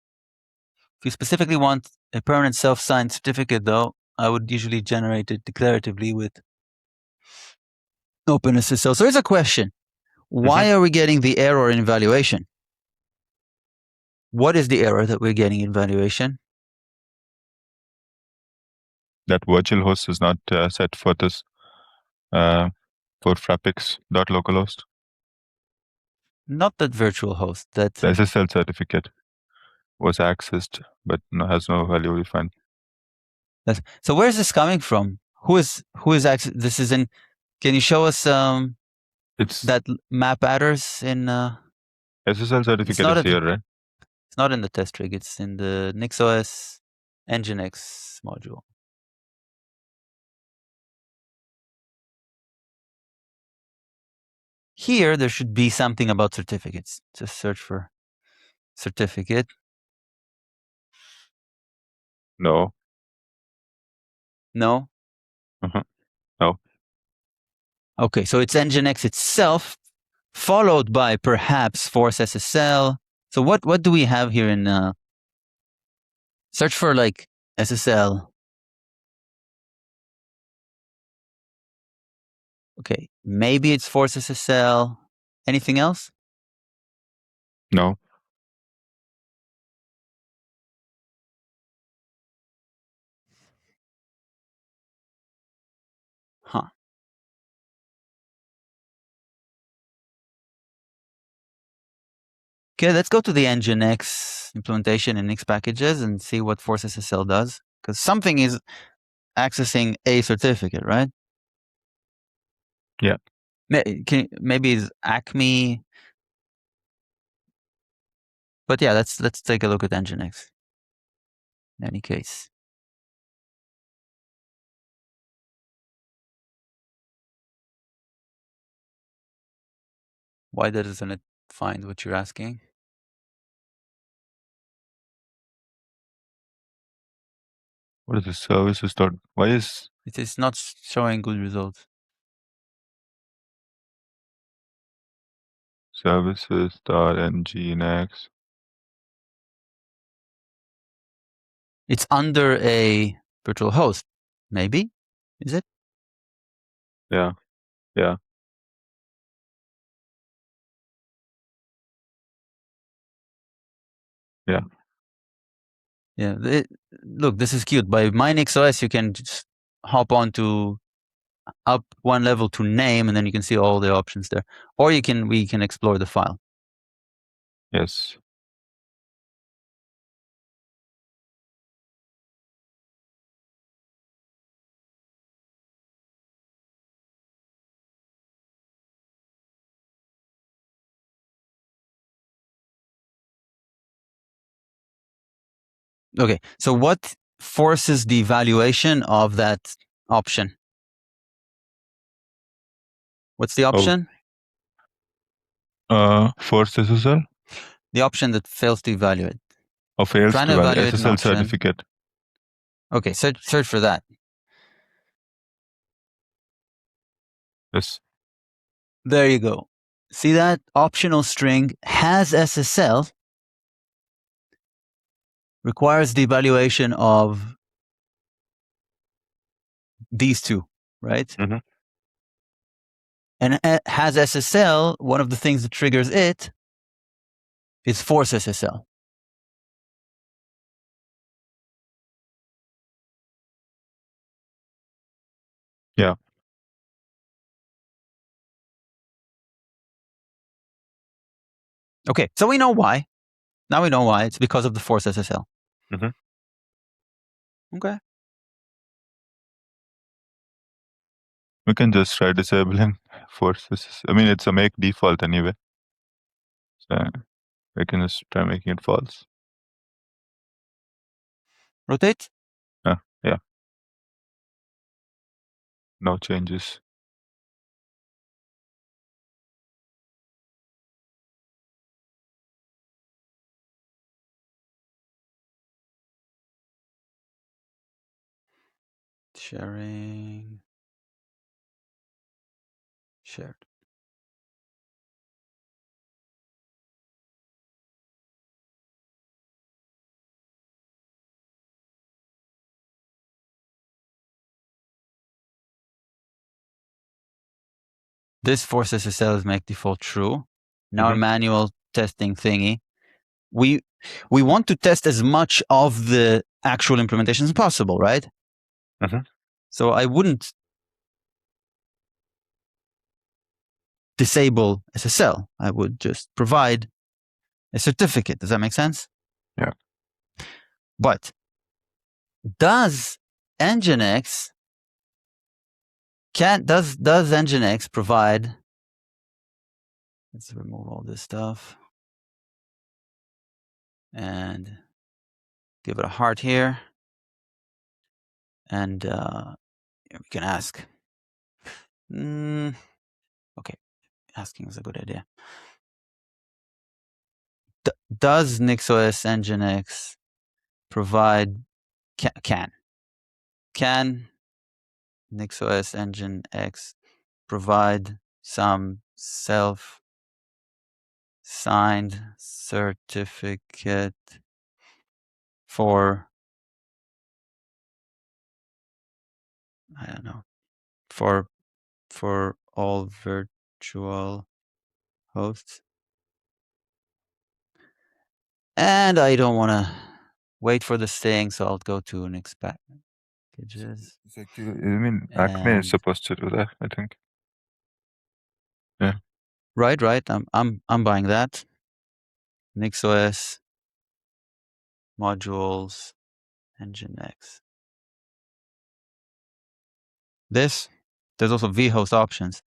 If you specifically want a permanent self-signed certificate, though, I would usually generate it declaratively with OpenSSL. So here's a question. Why are we getting the error in evaluation? What is the error that we're getting in evaluation? That virtual host is not set for this, for frappix.localhost. Not that virtual host. That the SSL certificate was accessed, but has no value defined. So where is this coming from? Who is this is in? Can you show us it's that map adders in? SSL certificate is here, right? It's not in the test rig. It's in the NixOS nginx module. Here, there should be something about certificates. Just search for certificate. No. No? No. Okay, so it's nginx itself, followed by perhaps force SSL. So what do we have here in search for like SSL? Okay, maybe it's force SSL. Anything else? No. Huh. Okay, let's go to the nginx implementation in Nix packages and see what force SSL does. Because something is accessing a certificate, right? Yeah. Maybe it's Acme. But yeah, let's take a look at nginx. In any case. Why doesn't it find what you're asking? What is the services dot? Why is it is not showing good results? Services.nginx. It's under a virtual host, maybe? Is it? Yeah. Yeah. Yeah. Yeah. Look, this is cute. By MyNixOS, you can just hop on to up one level to name, and then you can see all the options there. Or we can explore the file. Yes. Okay, so what forces the evaluation of that option? What's the option? Force SSL? The option that fails to evaluate. Or fails Trying to evaluate SSL certificate. Okay, search for that. Yes. There you go. See that optional string has SSL, requires the evaluation of these two, right? Mm-hmm. And it has SSL. One of the things that triggers it is force SSL. Yeah. Okay, so we know why. Now we know why. It's because of the force SSL. Okay. We can just try disabling forces. I mean, it's a make default anyway. So we can just try making it false. Rotate. Yeah. No changes. Sharing. Shared. This force SSL is make default true. Now our manual testing thingy. We want to test as much of the actual implementation as possible, right? So I wouldn't disable SSL. I would just provide a certificate. Does that make sense? Yeah. But does nginx does nginx provide? Let's remove all this stuff and give it a heart here, and we can ask. Okay, asking is a good idea. Does NixOS nginx provide can NixOS nginx provide some self-signed certificate for, I don't know, for all virtual hosts? And I don't want to wait for this thing, so I'll go to Nix packages. I mean, Acme is supposed to do that, I think. Yeah. Right. I'm buying that. NixOS modules nginx. There's also vhost options.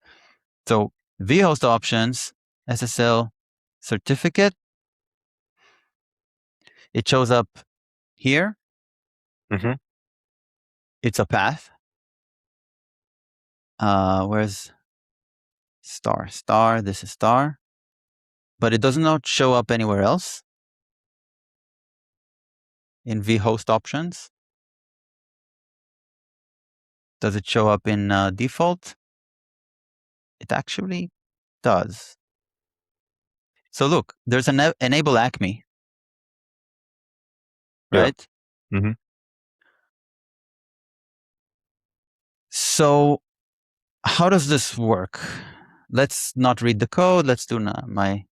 So vhost options, SSL certificate, it shows up here. It's a path. Where's star? This is star. But it does not show up anywhere else in vhost options. Does it show up in default? It actually does. So look, there's an enable acme, right? Yeah. So how does this work? Let's not read the code. Let's do my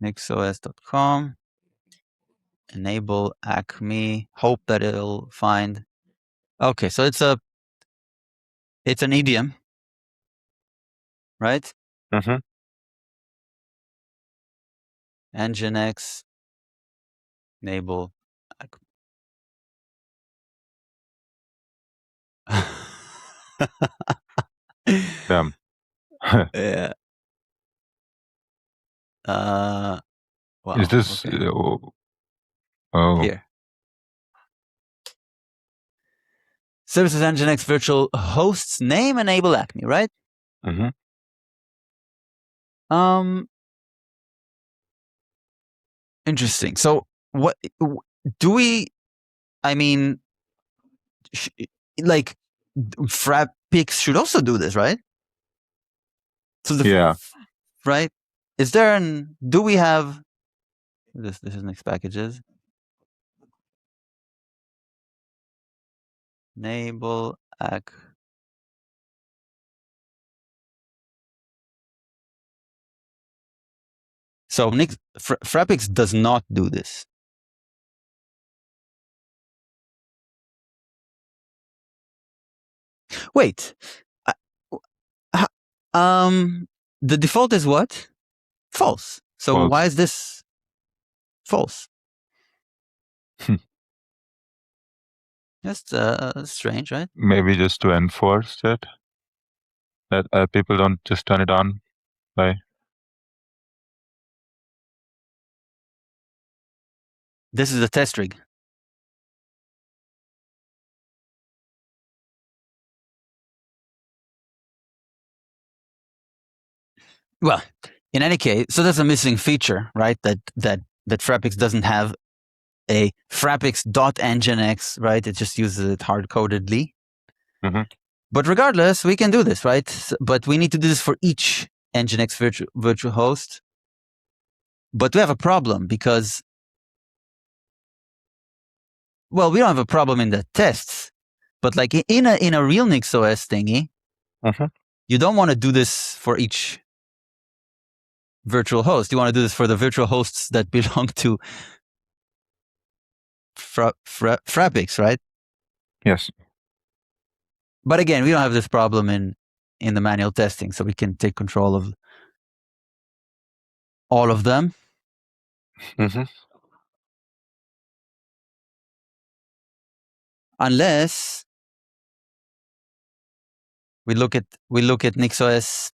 nixos.com. Enable acme. Hope that it'll find. Okay, so it's an idiom, right? Nginx enable acme. Damn. Yeah. Wow. Is this? Okay. Oh. Here. Services nginx virtual hosts name enable acme, right? Interesting. So what do we? I mean, like frappix should also do this, right? So right? Is there do we have this is Nix packages. Enable ac. So Nix frappix does not do this. Wait. The default is what? False. So False. why is this false? That's strange, right? Maybe just to enforce it, that people don't just turn it on by. This is a test rig. Well, in any case, so that's a missing feature, right? That frappix doesn't have a frappix.nginx, right? It just uses it hard-codedly. Mm-hmm. But regardless, we can do this, right? But we need to do this for each nginx virtual host. But we have a problem because, well, we don't have a problem in the tests, but like in a real NixOS thingy, you don't want to do this for each virtual host. You want to do this for the virtual hosts that belong to frappix, right? Yes. But again, we don't have this problem in the manual testing, so we can take control of all of them. Mm-hmm. Unless we look at NixOS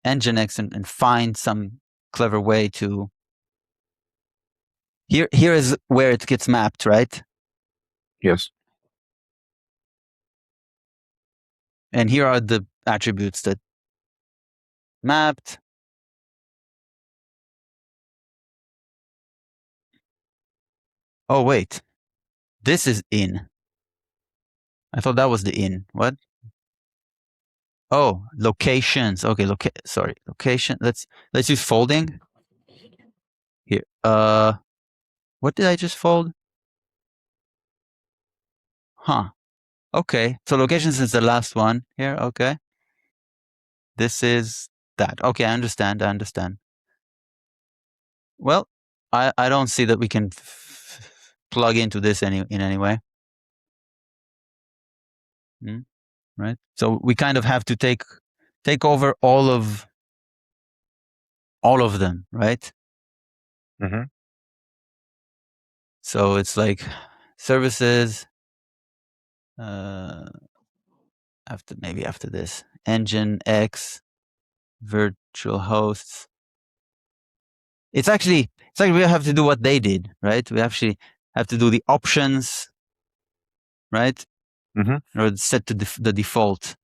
nginx and find some clever way to. Here is where it gets mapped, right? Yes. And here are the attributes that mapped. Oh, wait. This is in. I thought that was the in. What? Oh, locations. Okay, sorry. Location. Let's use folding. Here. What did I just fold? Huh. Okay. So locations is the last one here. Okay. This is that. Okay, I understand. Well, I don't see that we can plug into this in any way. Right? So we kind of have to take over all of them, right? Mm-hmm. So it's like services after this nginx virtual hosts. It's actually we have to do what they did, right? We actually have to do the options, right? Mm-hmm. Or set to the default.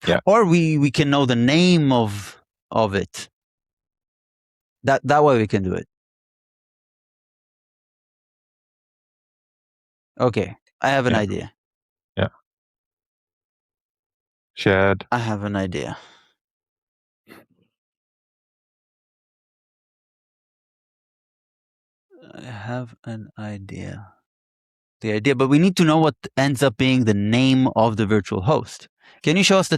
Yeah. Or we can know the name of it. That way we can do it. Okay, I have an idea. Yeah. Shared. I have an idea. But we need to know what ends up being the name of the virtual host. Can you show us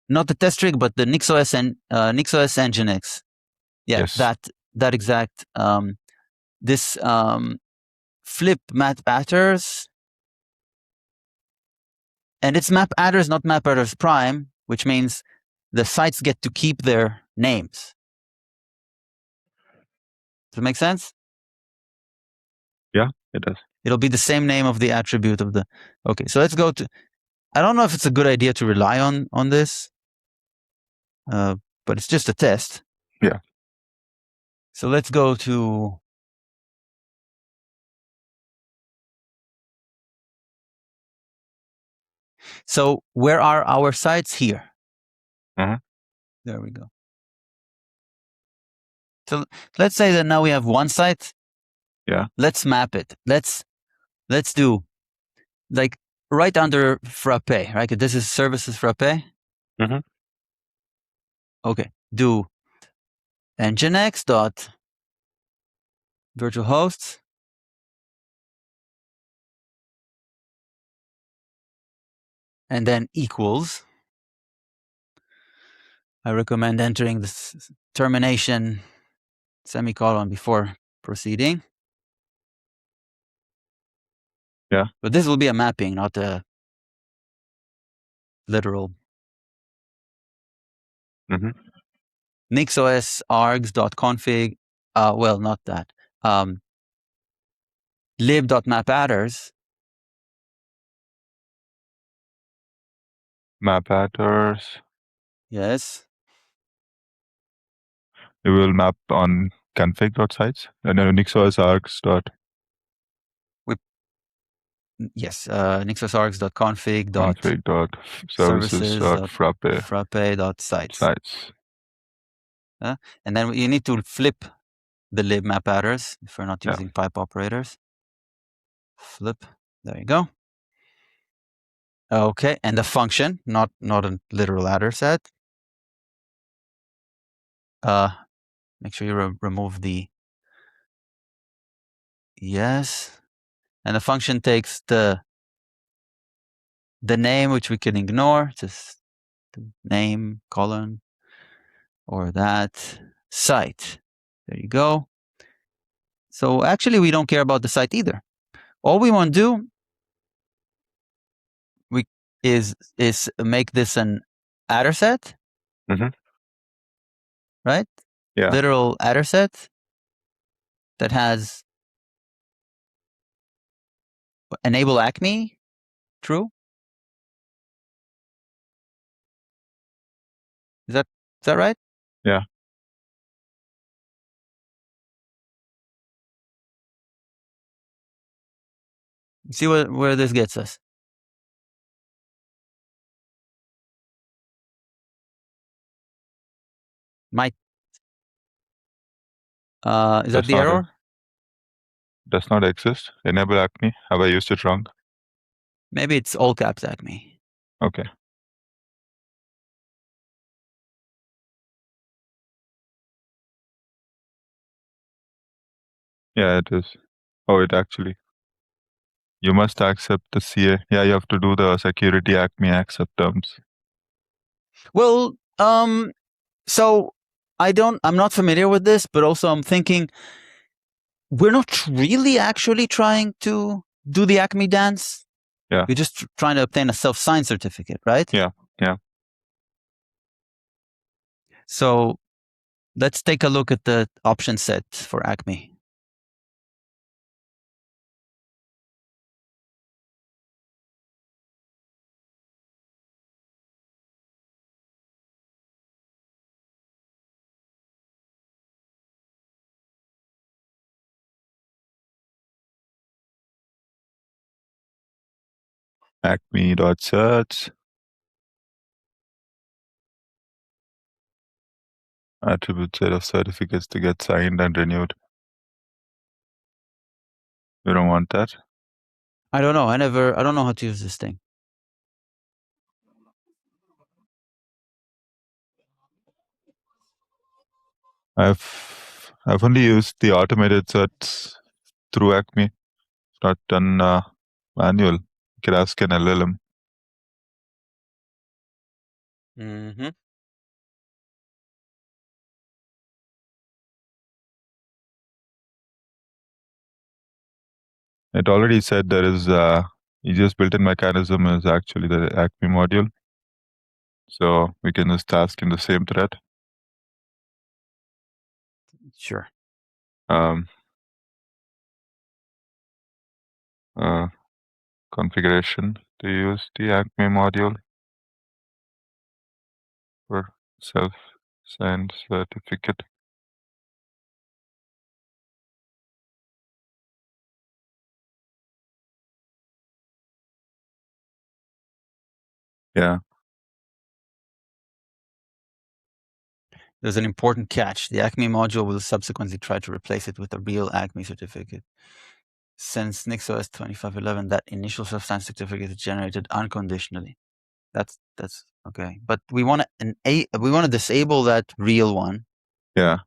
not the test rig, but the NixOS and NixOS nginx? Yeah, yes. that exact this flip map attrs, and it's map attrs, not map attrs prime, which means the sites get to keep their names. Does it make sense? Yeah, it does. It'll be the same name of the attribute of the. Okay, so let's go to. I don't know if it's a good idea to rely on this, but it's just a test. Yeah. So let's go to. So where are our sites here? Mm-hmm. There we go. So let's say that now we have one site. Yeah. Let's map it. Let's do like right under frappe, right? This is services frappe. Mm-hmm. Okay. Do nginx dot virtual hosts and then equals. I recommend entering this termination semicolon before proceeding. Yeah. But this will be a mapping, not a literal. Mm-hmm. nginx args.config. Well, not that. lib.mapadders. Map adders. Yes. We will map on config.sites and then nginx args dot. Yes. nginx args.config config dot services dot frappe dot sites. sites. And then you need to flip the lib map adders if we're not using pipe operators. Flip. There you go. Okay, and the function, not a literal adder set. Make sure you remove the yes, and the function takes the name, which we can ignore, just the name colon or that site. There you go. So actually, we don't care about the site either. All we want to do is make this an adder set, right? Yeah. Literal adder set that has enable acme true. Is that right? Yeah. See where this gets us. Might is that the error? Does not exist. Enable acme. Have I used it wrong? Maybe it's all caps acme. Okay. Yeah, it is. Oh, it actually. You must accept the CA. Yeah, you have to do the security acme accept terms. Well, so I'm not familiar with this, but also I'm thinking we're not really actually trying to do the acme dance. Yeah. We're just trying to obtain a self-signed certificate, right? Yeah. Yeah. So let's take a look at the option set for acme. Acme.cert. Attribute set of certificates to get signed and renewed. We don't want that. I don't know. I don't know how to use this thing. I've only used the automated certs through Acme. Not done manual. You could ask an LLM. Mm-hmm. It already said there is easiest built-in mechanism is actually the Acme module. So we can just ask in the same thread. Sure. Configuration to use the Acme module for self-signed certificate. Yeah. There's an important catch. The Acme module will subsequently try to replace it with a real Acme certificate. Since NixOS 2511, that initial self-signed certificate is generated unconditionally. That's okay. But we want to disable that real one. Yeah.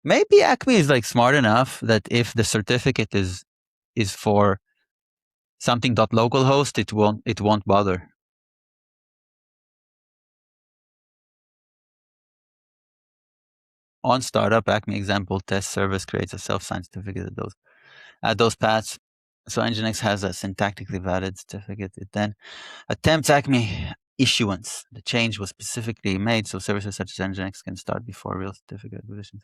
Maybe Acme is like smart enough that if the certificate is for something .localhost, it won't bother. on startup, Acme example test service creates a self-signed certificate at those paths. So nginx has a syntactically valid certificate. It then attempts Acme issuance. The change was specifically made so services such as nginx can start before real certificate acquisition.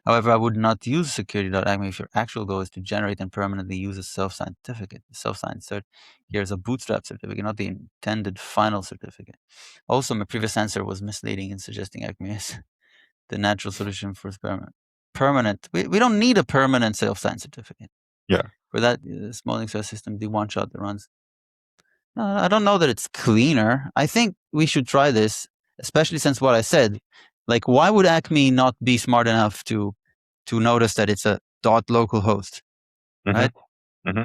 However, I would not use security.acme if your actual goal is to generate and permanently use a self-signed certificate. The self-signed cert here is a bootstrap certificate, not the intended final certificate. Also, my previous answer was misleading in suggesting Acme is the natural solution for permanent. We don't need a permanent self-signed certificate. Yeah. For that small access system, the one shot that runs. I don't know that it's cleaner. I think we should try this, especially since what I said. Like, why would Acme not be smart enough to notice that it's a .localhost, right? Mm-hmm.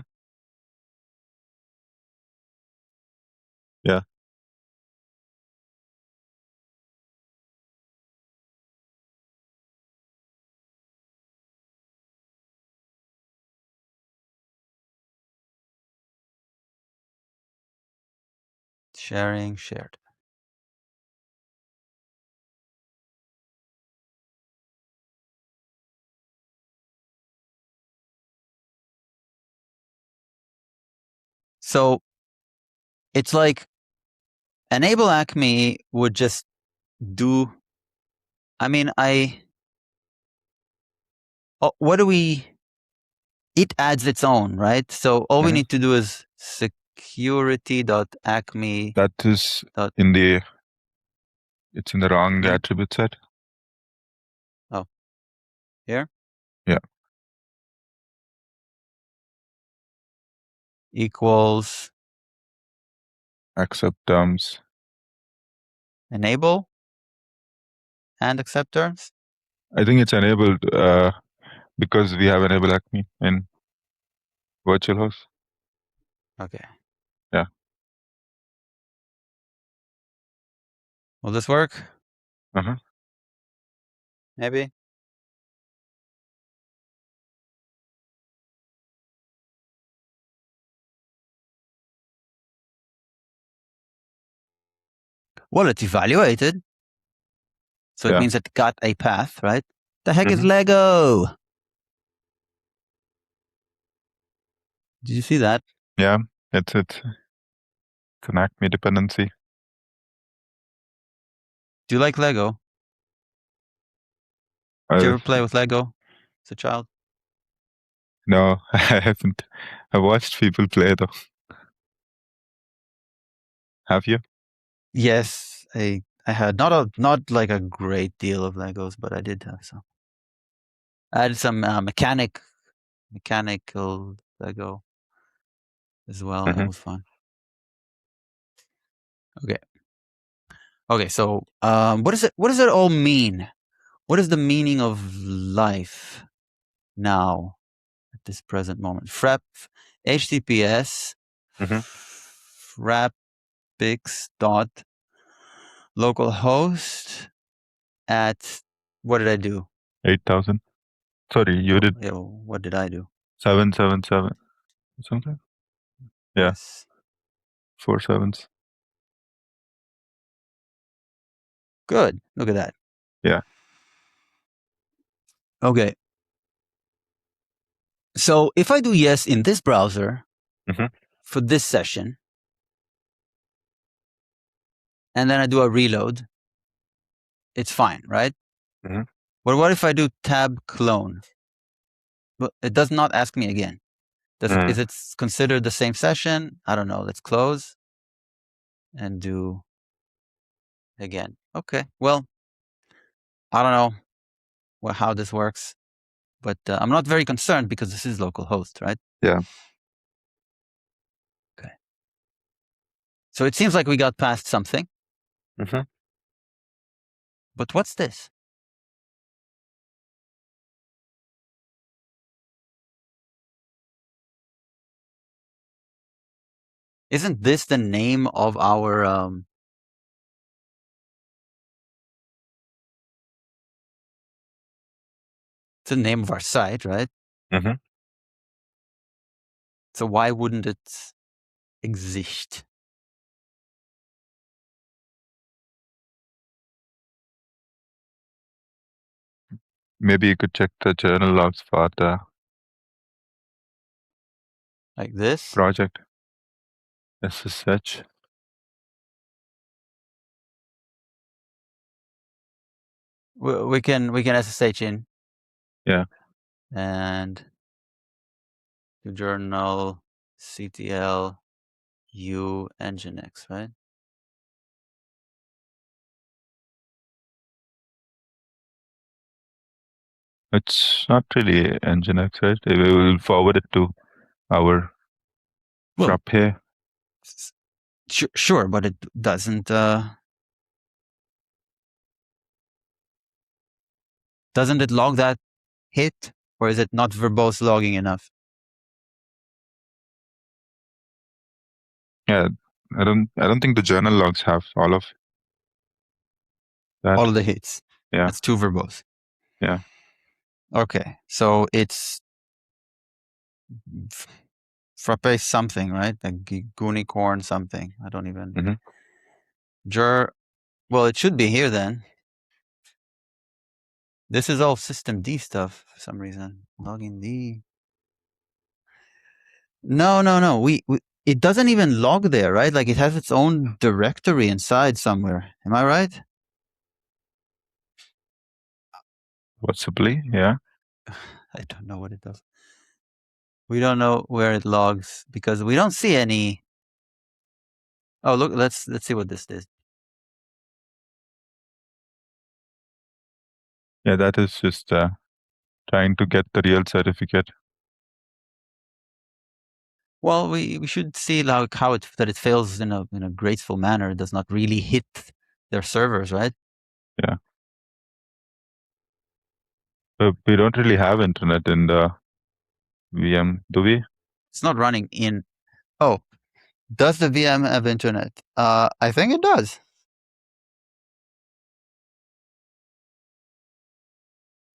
Yeah. Sharing, shared. So it's like enable Acme would just do. I mean, what do we? It adds its own, right? So all we need to do is security.acme. That is in the. It's in the wrong attribute set. Oh, here. Yeah. Equals accept terms. Enable and accept terms. I think it's enabled because we have enabled Acme in virtual host. Okay. Yeah. Will this work? Uh-huh. Maybe. Well, it's evaluated. So it means it got a path, right? The heck is Lego? Did you see that? Yeah, it's an Acme dependency. Do you like Lego? Did you ever play with Lego as a child? No, I haven't. I watched people play though. Have you? Yes, I had not like a great deal of Legos, but I did have some. I had some mechanical Lego as well. That was fun. Okay. Okay, so what does it all mean? What is the meaning of life now at this present moment? HTTPS frappix dot localhost at what did I do? 8,000. Sorry, you did. Yeah, what did I do? 777 something. Yeah. Yes. 4 sevens. Good. Look at that. Yeah. Okay. So if I do yes in this browser for this session, and then I do a reload, it's fine, right? But what if I do tab clone? But it does not ask me again. Is it considered the same session? I don't know. Let's close and do again. Okay. Well, I don't know how this works, but I'm not very concerned because this is localhost, right? Yeah. Okay. So it seems like we got past something. But what's this? Isn't this the name of our it's the name of our site, right? So why wouldn't it exist? Maybe you could check the journal logs for the like this project SSH. We can SSH in. Yeah. And the journal CTL U nginx, right? It's not really nginx, right? We will forward it to our frappix. Sure, but it doesn't it log that hit, or is it not verbose logging enough? Yeah, I don't think the journal logs have all of that. All of the hits. Yeah. That's too verbose. Yeah. Okay, so it's frappix something, right? Like unicorn something. I don't even. Well, it should be here then. This is all system D stuff for some reason. Login D. No. We it doesn't even log there, right? Like it has its own directory inside somewhere. Am I right? Possibly, yeah. I don't know what it does. We don't know where it logs because we don't see any. Oh, look, let's see what this is. Yeah, that is just trying to get the real certificate. Well, we should see like how it fails in a graceful manner. It does not really hit their servers, right? Yeah. But we don't really have internet in the VM, do we? It's not running in. Oh, does the VM have internet? I think it does.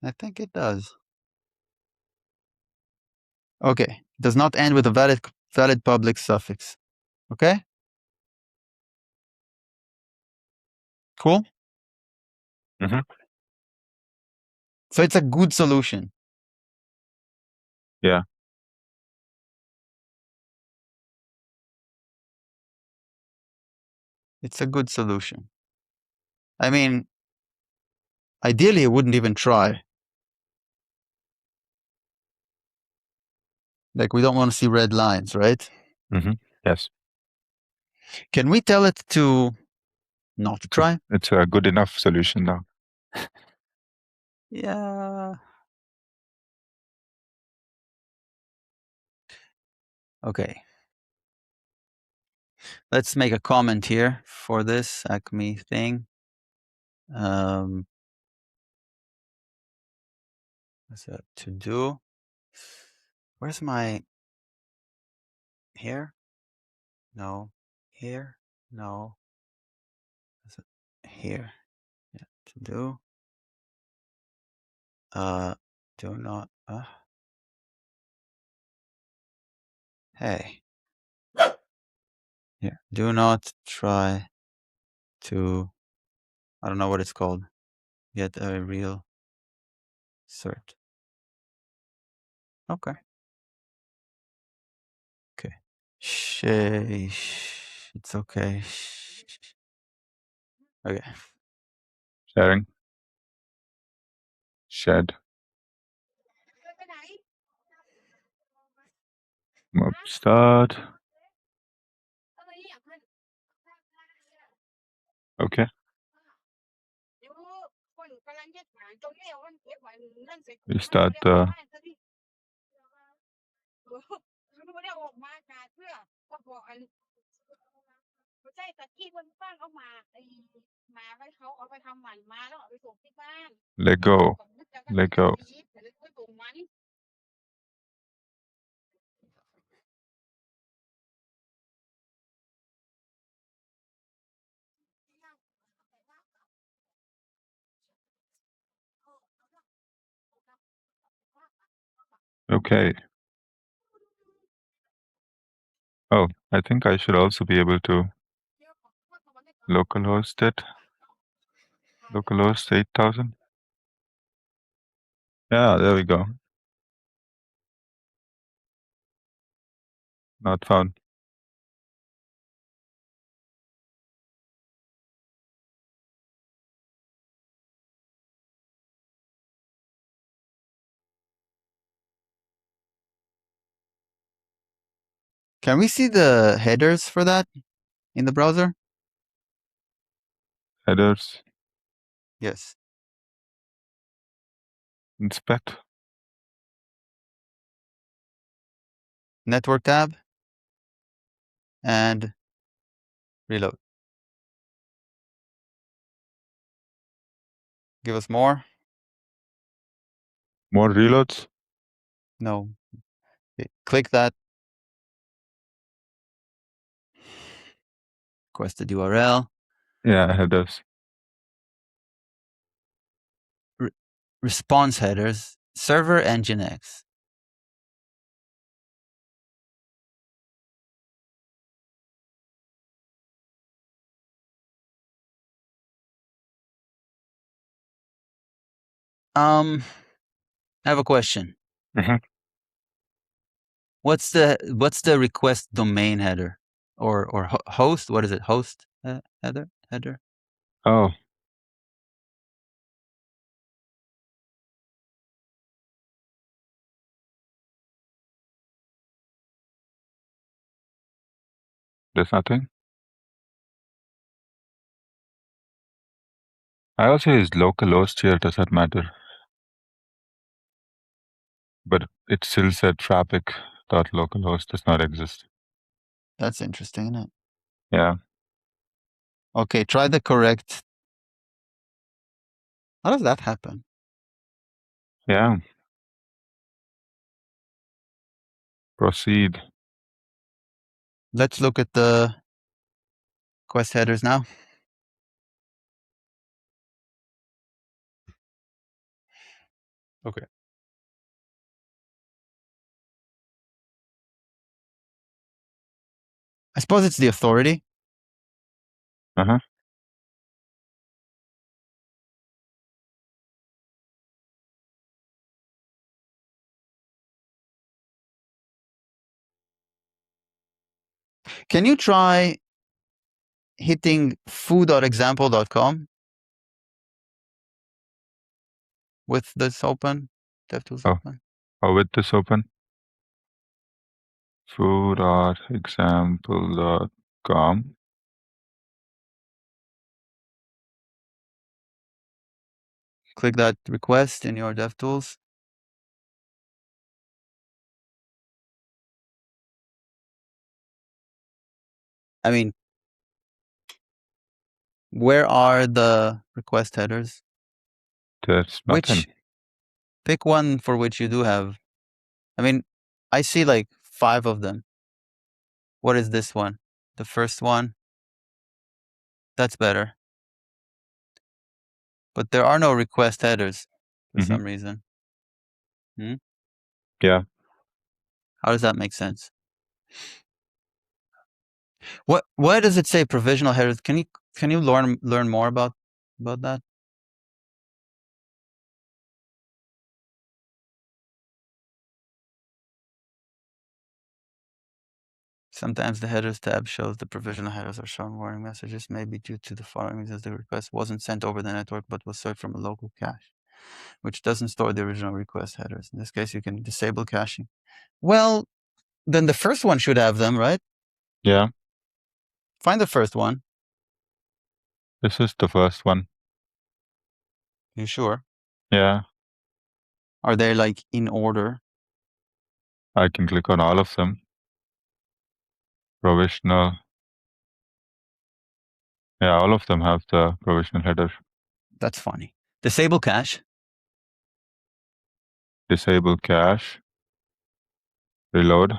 I think it does. Okay, does not end with a valid public suffix. Okay. Cool. So it's a good solution. Yeah. It's a good solution. I mean, ideally, I wouldn't even try. Like, we don't want to see red lines, right? Yes. Can we tell it to not try? It's a good enough solution now. Yeah. Okay. Let's make a comment here for this Acme thing. What's that to do? Where's my here? No. Here? No. What's it? Here. Yeah. To do. Do not. Hey. Yeah. Do not try to. I don't know what it's called. Get a real cert. Okay. Okay. It's okay. Okay. Sharing. Shared. Mob start. Okay. We start the Lego. Okay. Oh, I think I should also be able to localhost it. Localhost 8000. Yeah, there we go. Not found. Can we see the headers for that in the browser? Headers. Yes. Inspect. Network tab and reload. Give us more. More reloads. No. Okay. Click that. Requested URL. Yeah, headers. Response headers. Server nginx. I have a question. Mm-hmm. What's the request domain header or host? What is it? Host header? Oh. There's nothing. I also use localhost here. Does that matter? But it still said frappix.localhost does not exist. That's interesting, isn't it? Yeah. Okay, try the correct. How does that happen? Yeah. Proceed. Let's look at the quest headers now. Okay. I suppose it's the authority. Uh-huh. Can you try hitting foo.example.com with this open, DevTools Oh. open? Oh, with this open. foo.example.com. Click that request in your DevTools. I mean, where are the request headers? There's nothing. Pick one for which you do have. I mean, I see like 5 of them. What is this one? The first one? That's better. But there are no request headers for some reason. Yeah. How does that make sense? Why does it say provisional headers? Can you learn more about that? Sometimes the headers tab shows the provisional headers are shown warning messages, maybe due to the following reasons: the request wasn't sent over the network but was served from a local cache, which doesn't store the original request headers. In this case, you can disable caching. Well, then the first one should have them, right? Yeah. Find the first one. This is the first one. You sure? Yeah. Are they like in order? I can click on all of them. Provisional. Yeah, all of them have the provisional header. That's funny. Disable cache. Disable cache. Reload.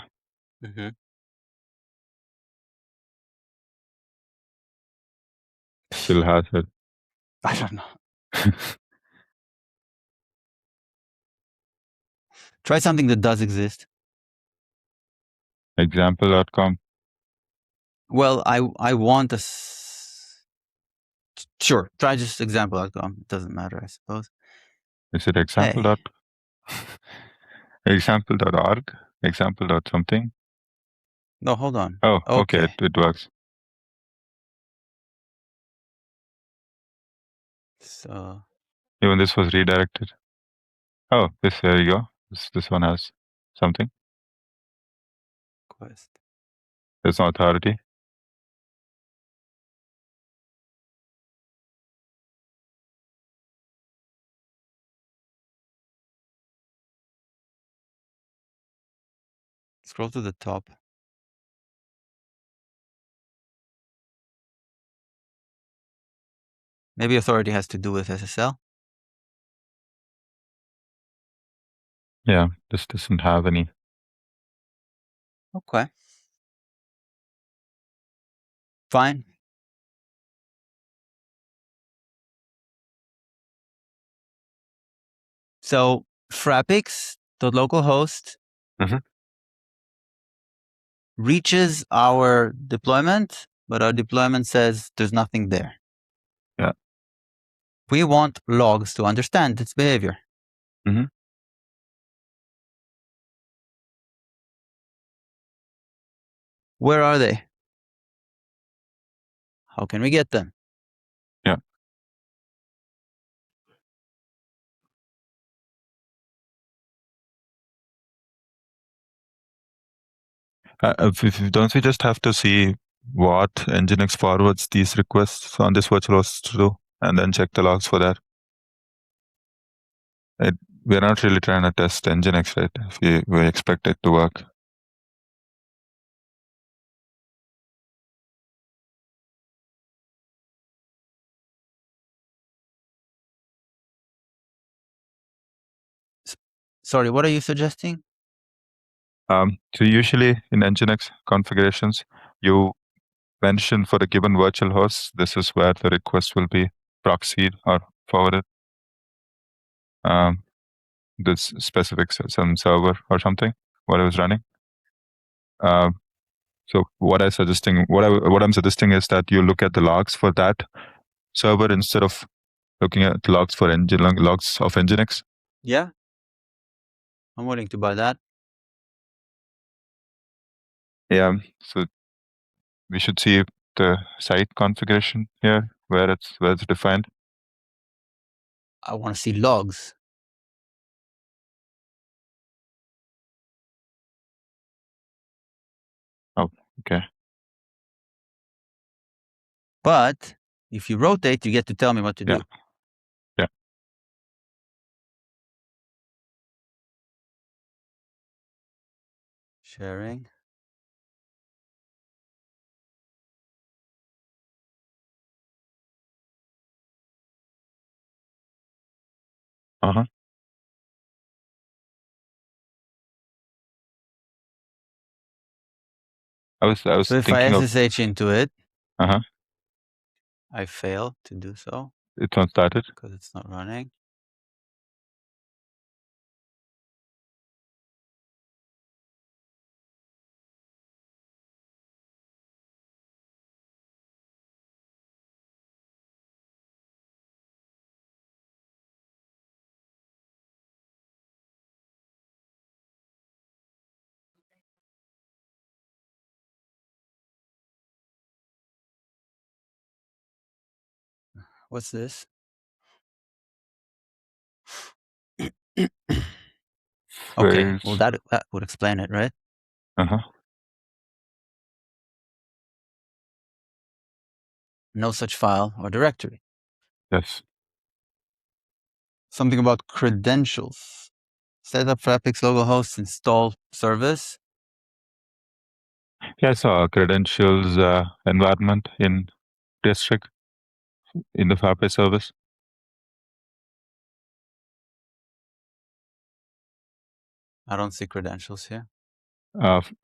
Still has it. I don't know. Try something that does exist. Example.com. Well, I want a. Sure, try just example.com. It doesn't matter, I suppose. Is it example. Hey. Example.org, example.something. No, hold on. Oh, okay, it works. So even this was redirected. Oh, there you go. This one has something. Quest. There's no authority. Scroll to the top. Maybe authority has to do with SSL. Yeah, this doesn't have any. Okay. Fine. So frappix.localhost reaches our deployment, but our deployment says there's nothing there. Yeah. We want logs to understand its behavior. Where are they? How can we get them? Yeah. Don't we just have to see what nginx forwards these requests on this virtual host to do, and then check the logs for that? We're not really trying to test nginx, right? If we expect it to work. Sorry, what are you suggesting? So usually in nginx configurations, you mention for a given virtual host, this is where the request will be proxied or forwarded. This specific some server or something, what I was running. So what I'm suggesting is that you look at the logs for that server instead of looking at logs for logs of nginx. Yeah, I'm willing to buy that. Yeah, so we should see the site configuration here where it's defined. I want to see logs. Oh, okay. But if you rotate, you get to tell me what to do. Yeah. Sharing. Uh-huh. I was So if I thinking of SSH into it, uh-huh. I fail to do so It's not started. because it's not running. What's this? Okay, well that would explain it, right? Uh-huh. No such file or directory. Yes. Something about credentials. Set up frappix localhost install service. Yeah, I saw credentials environment in district in the frappe service. I don't see credentials here.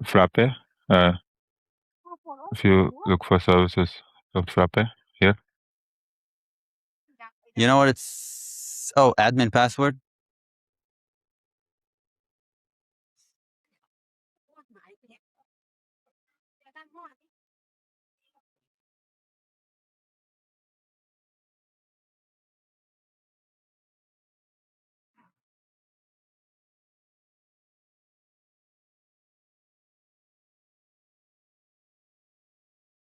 Frappe. If you look for services of frappe here. You know what it's... Oh, admin password.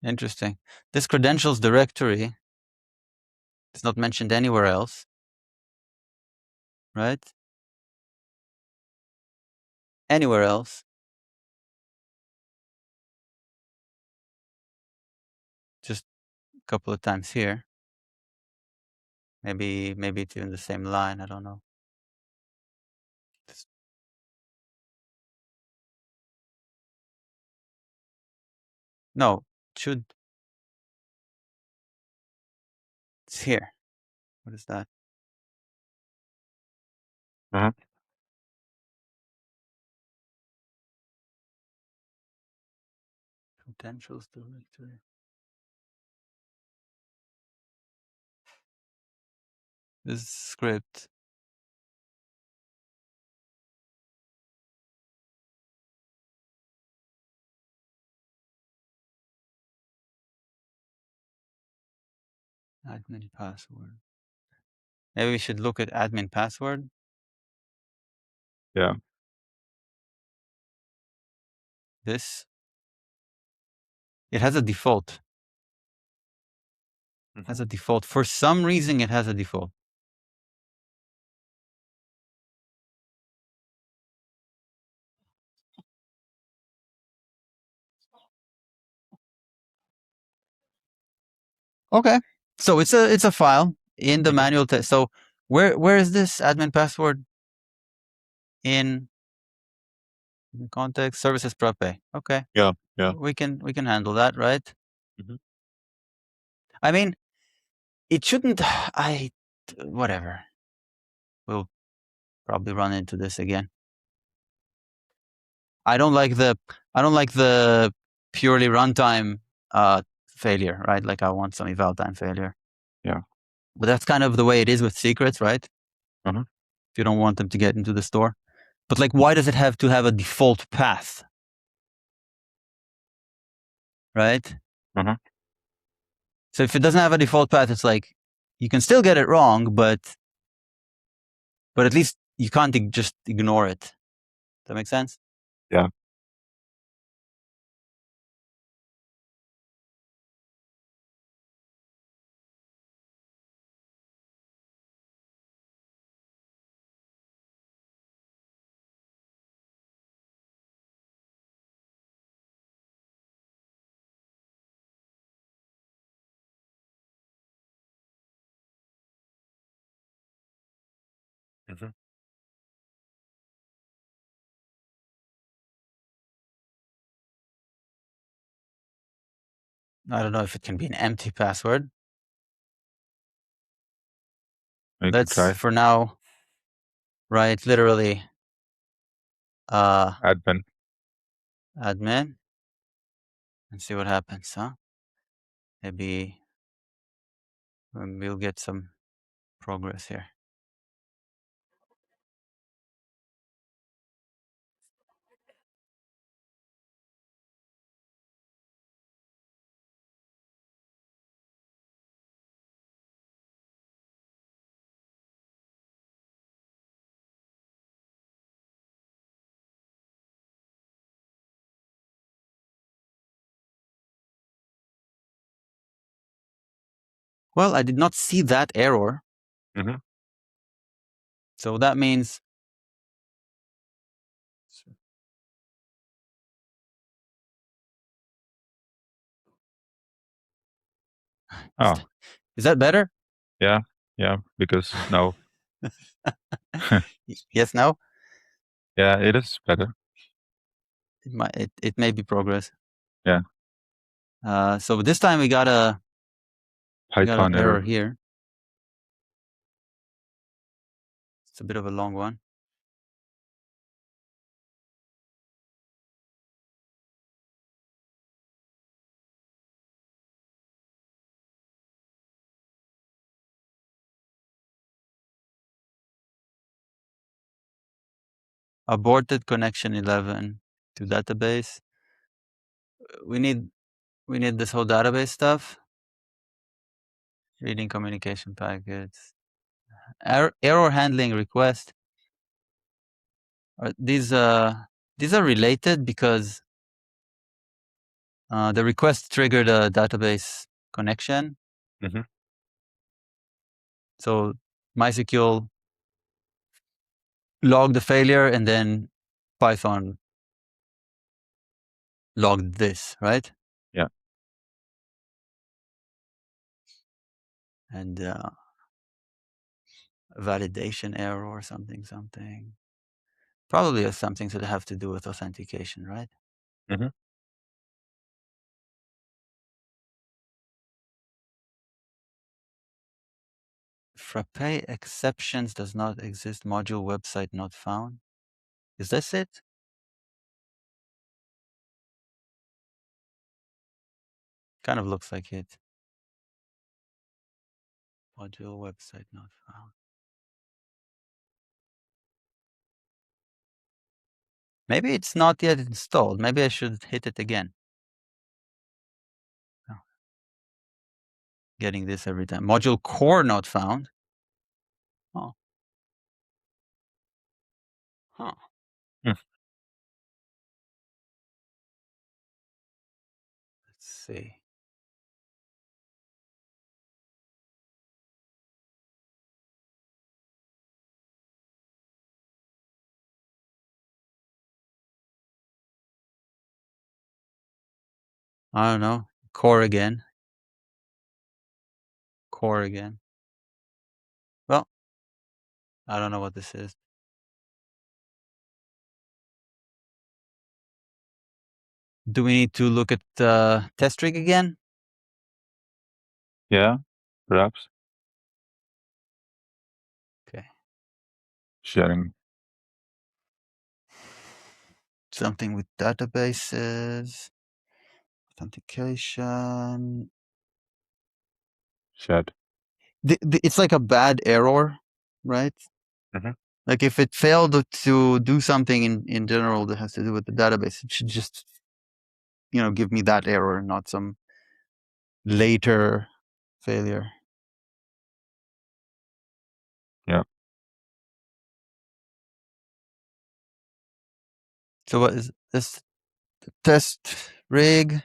Interesting. This credentials directory is not mentioned anywhere else, right? Anywhere else. Just a couple of times here. Maybe it's even the same line. I don't know. No, it should. It's here. What is that? Credentials directory. This script. Admin password. Maybe we should look at admin password. Yeah. This. It has a default. Has a default. For some reason, it has a default. Okay. So it's a file in the manual test. So where is this admin password? In the context services prep. Okay. Yeah. We can handle that, right? I mean, it shouldn't. Whatever. We'll probably run into this again. I don't like the purely runtime failure, right? Like I want some eval time failure. Yeah. But that's kind of the way it is with secrets, right? If you don't want them to get into the store. But like, why does it have to have a default path? Right? So if it doesn't have a default path, it's like, you can still get it wrong, but at least you can't just ignore it. Does that make sense? Yeah. I don't know if it can be an empty password. Let's try. For now, right? Literally, admin, and see what happens, huh? Maybe we'll get some progress here. Well, I did not see that error. So that means is that better? Yeah, because now. Yes, no? Yeah, it is better. It may be progress. Yeah. So this time we got an error here. It's a bit of a long one. Aborted connection 11 to database. We need this whole database stuff. Reading communication packets. Error handling request. These are related because The request triggered a database connection. Mhm. So MySQL logged the failure, and then Python logged this, right? Yeah. And validation error or something. Probably has something to have to do with authentication, right? Mhm. Frappe exceptions does not exist. Module website not found. Is this it? Kind of looks like it. Module website not found. Maybe it's not yet installed. Maybe I should hit it again. Oh. Getting this every time. Module core not found. Oh. Huh. Hmm. Let's see. I don't know. Core again. Core again. Well, I don't know what this is. Do we need to look at test rig again? Yeah, perhaps. Okay. Sharing. Something with databases, authentication. Shared. It's like a bad error, right? Mhm. Like if it failed to do something in general that has to do with the database, it should just, give me that error, not some later failure. Yeah. So what is this? Test rig.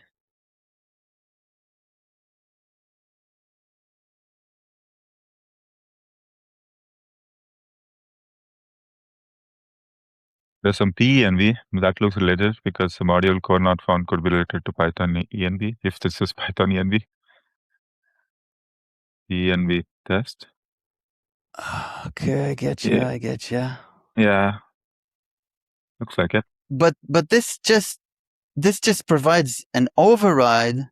There's some PENV that looks related because the module core not found could be related to Python ENV if this is Python ENV. ENV test. Okay, I get you. Yeah. I get you. Yeah. Looks like it. But this just provides an override,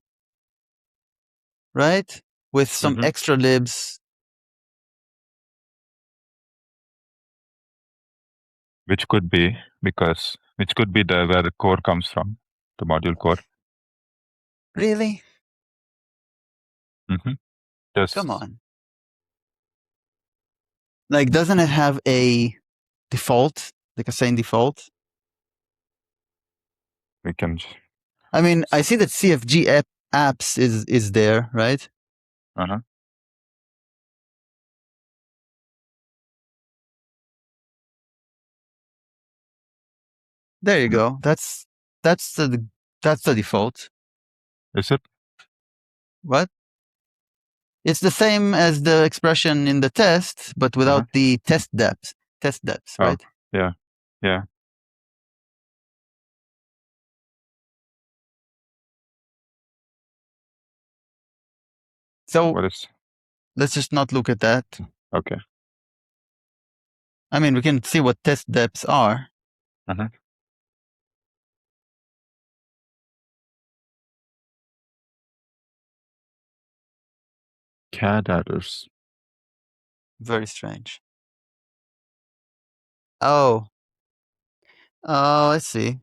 right? With some Mhm. extra libs. Which could be where the core comes from, the module core. Really? Mm-hmm. Come on. Like, doesn't it have a default, like a same default? We can. I mean, I see that CFG apps is there, right? Uh-huh. There you go. That's the default. Is it? What? It's the same as the expression in the test, but without the test depths. Test depths, right? Oh, yeah. Yeah. So What is? let's just not look at that. Okay. I mean, we can see what test depths are. Uh-huh. CAD adders. Very strange. Oh, I see.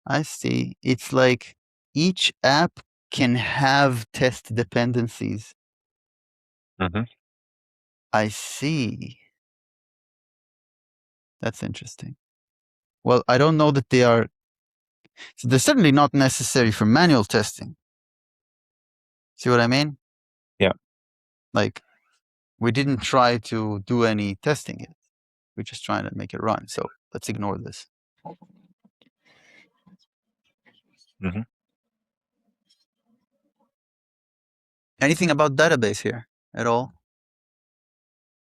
I see. It's like each app can have test dependencies. Mm-hmm. I see. That's interesting. Well, I don't know that they are. So they're certainly not necessary for manual testing. See what I mean? Yeah. Like, we didn't try to do any testing yet. We're just trying to make it run. So let's ignore this. Mm-hmm. Anything about database here at all?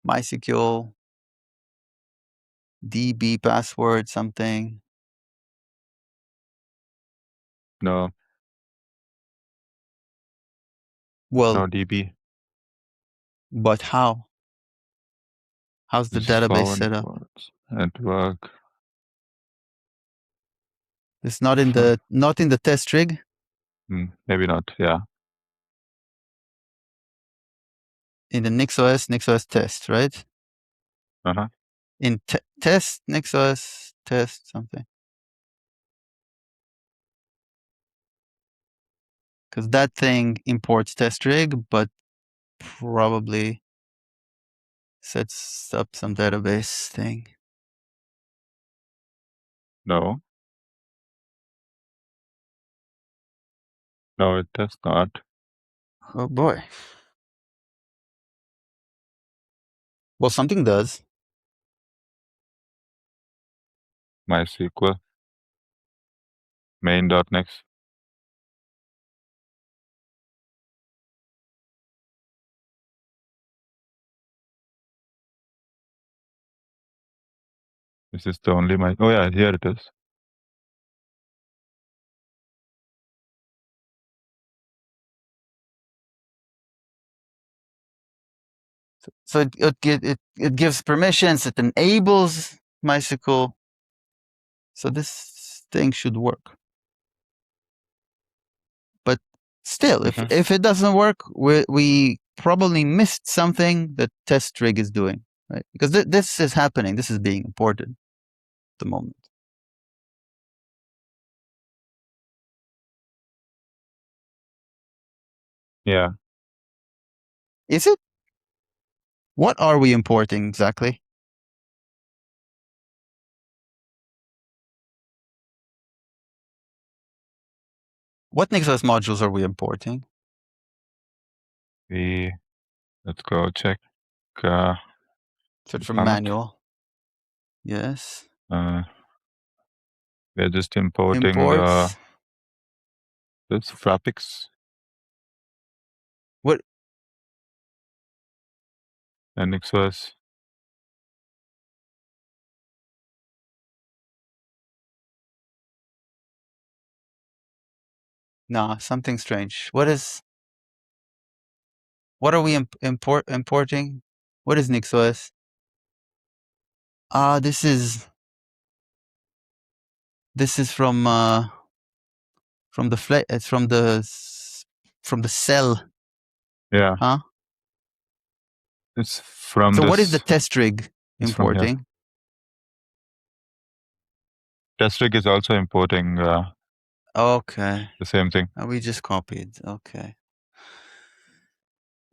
MySQL, DB password, something? No. Well, no DB. but how? How's the This is database forward set up? ports, network. It's not in the test rig. Maybe not. Yeah. In the NixOS test, right? Uh-huh. In test, NixOS test, something. Because that thing imports test rig, but probably sets up some database thing. No. No, it does not. Oh boy. Well, something does. MySQL. Main.next. This is the only my. Oh yeah, here it is. So it gives permissions. It enables MySQL. So this thing should work. But still, if it doesn't work, we probably missed something that test rig is doing, right? Because this is happening. This is being imported at the moment. Yeah. Is it? What are we importing exactly? What NixOS modules are we importing? Let's go check. Search for manual. Yes. We're just importing Imports. this frappix. What? And NixOS. Nah, something strange. What are we importing? What is NixOS? This is from the it's from the cell. Yeah. Huh? It's from So this. what is the test rig It's from here. importing? Test rig is also importing Okay. the same thing. We just copied. Okay.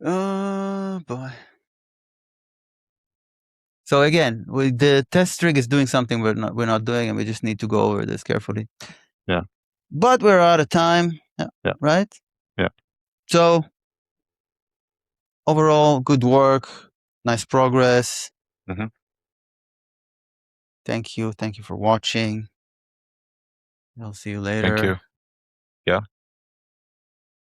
Oh boy. So again, the test rig is doing something we're not doing, and we just need to go over this carefully. Yeah. But we're out of time. Yeah. Right? Yeah. So overall, good work. Nice progress. Mm-hmm. Thank you. Thank you for watching. I'll see you later. Thank you. Yeah.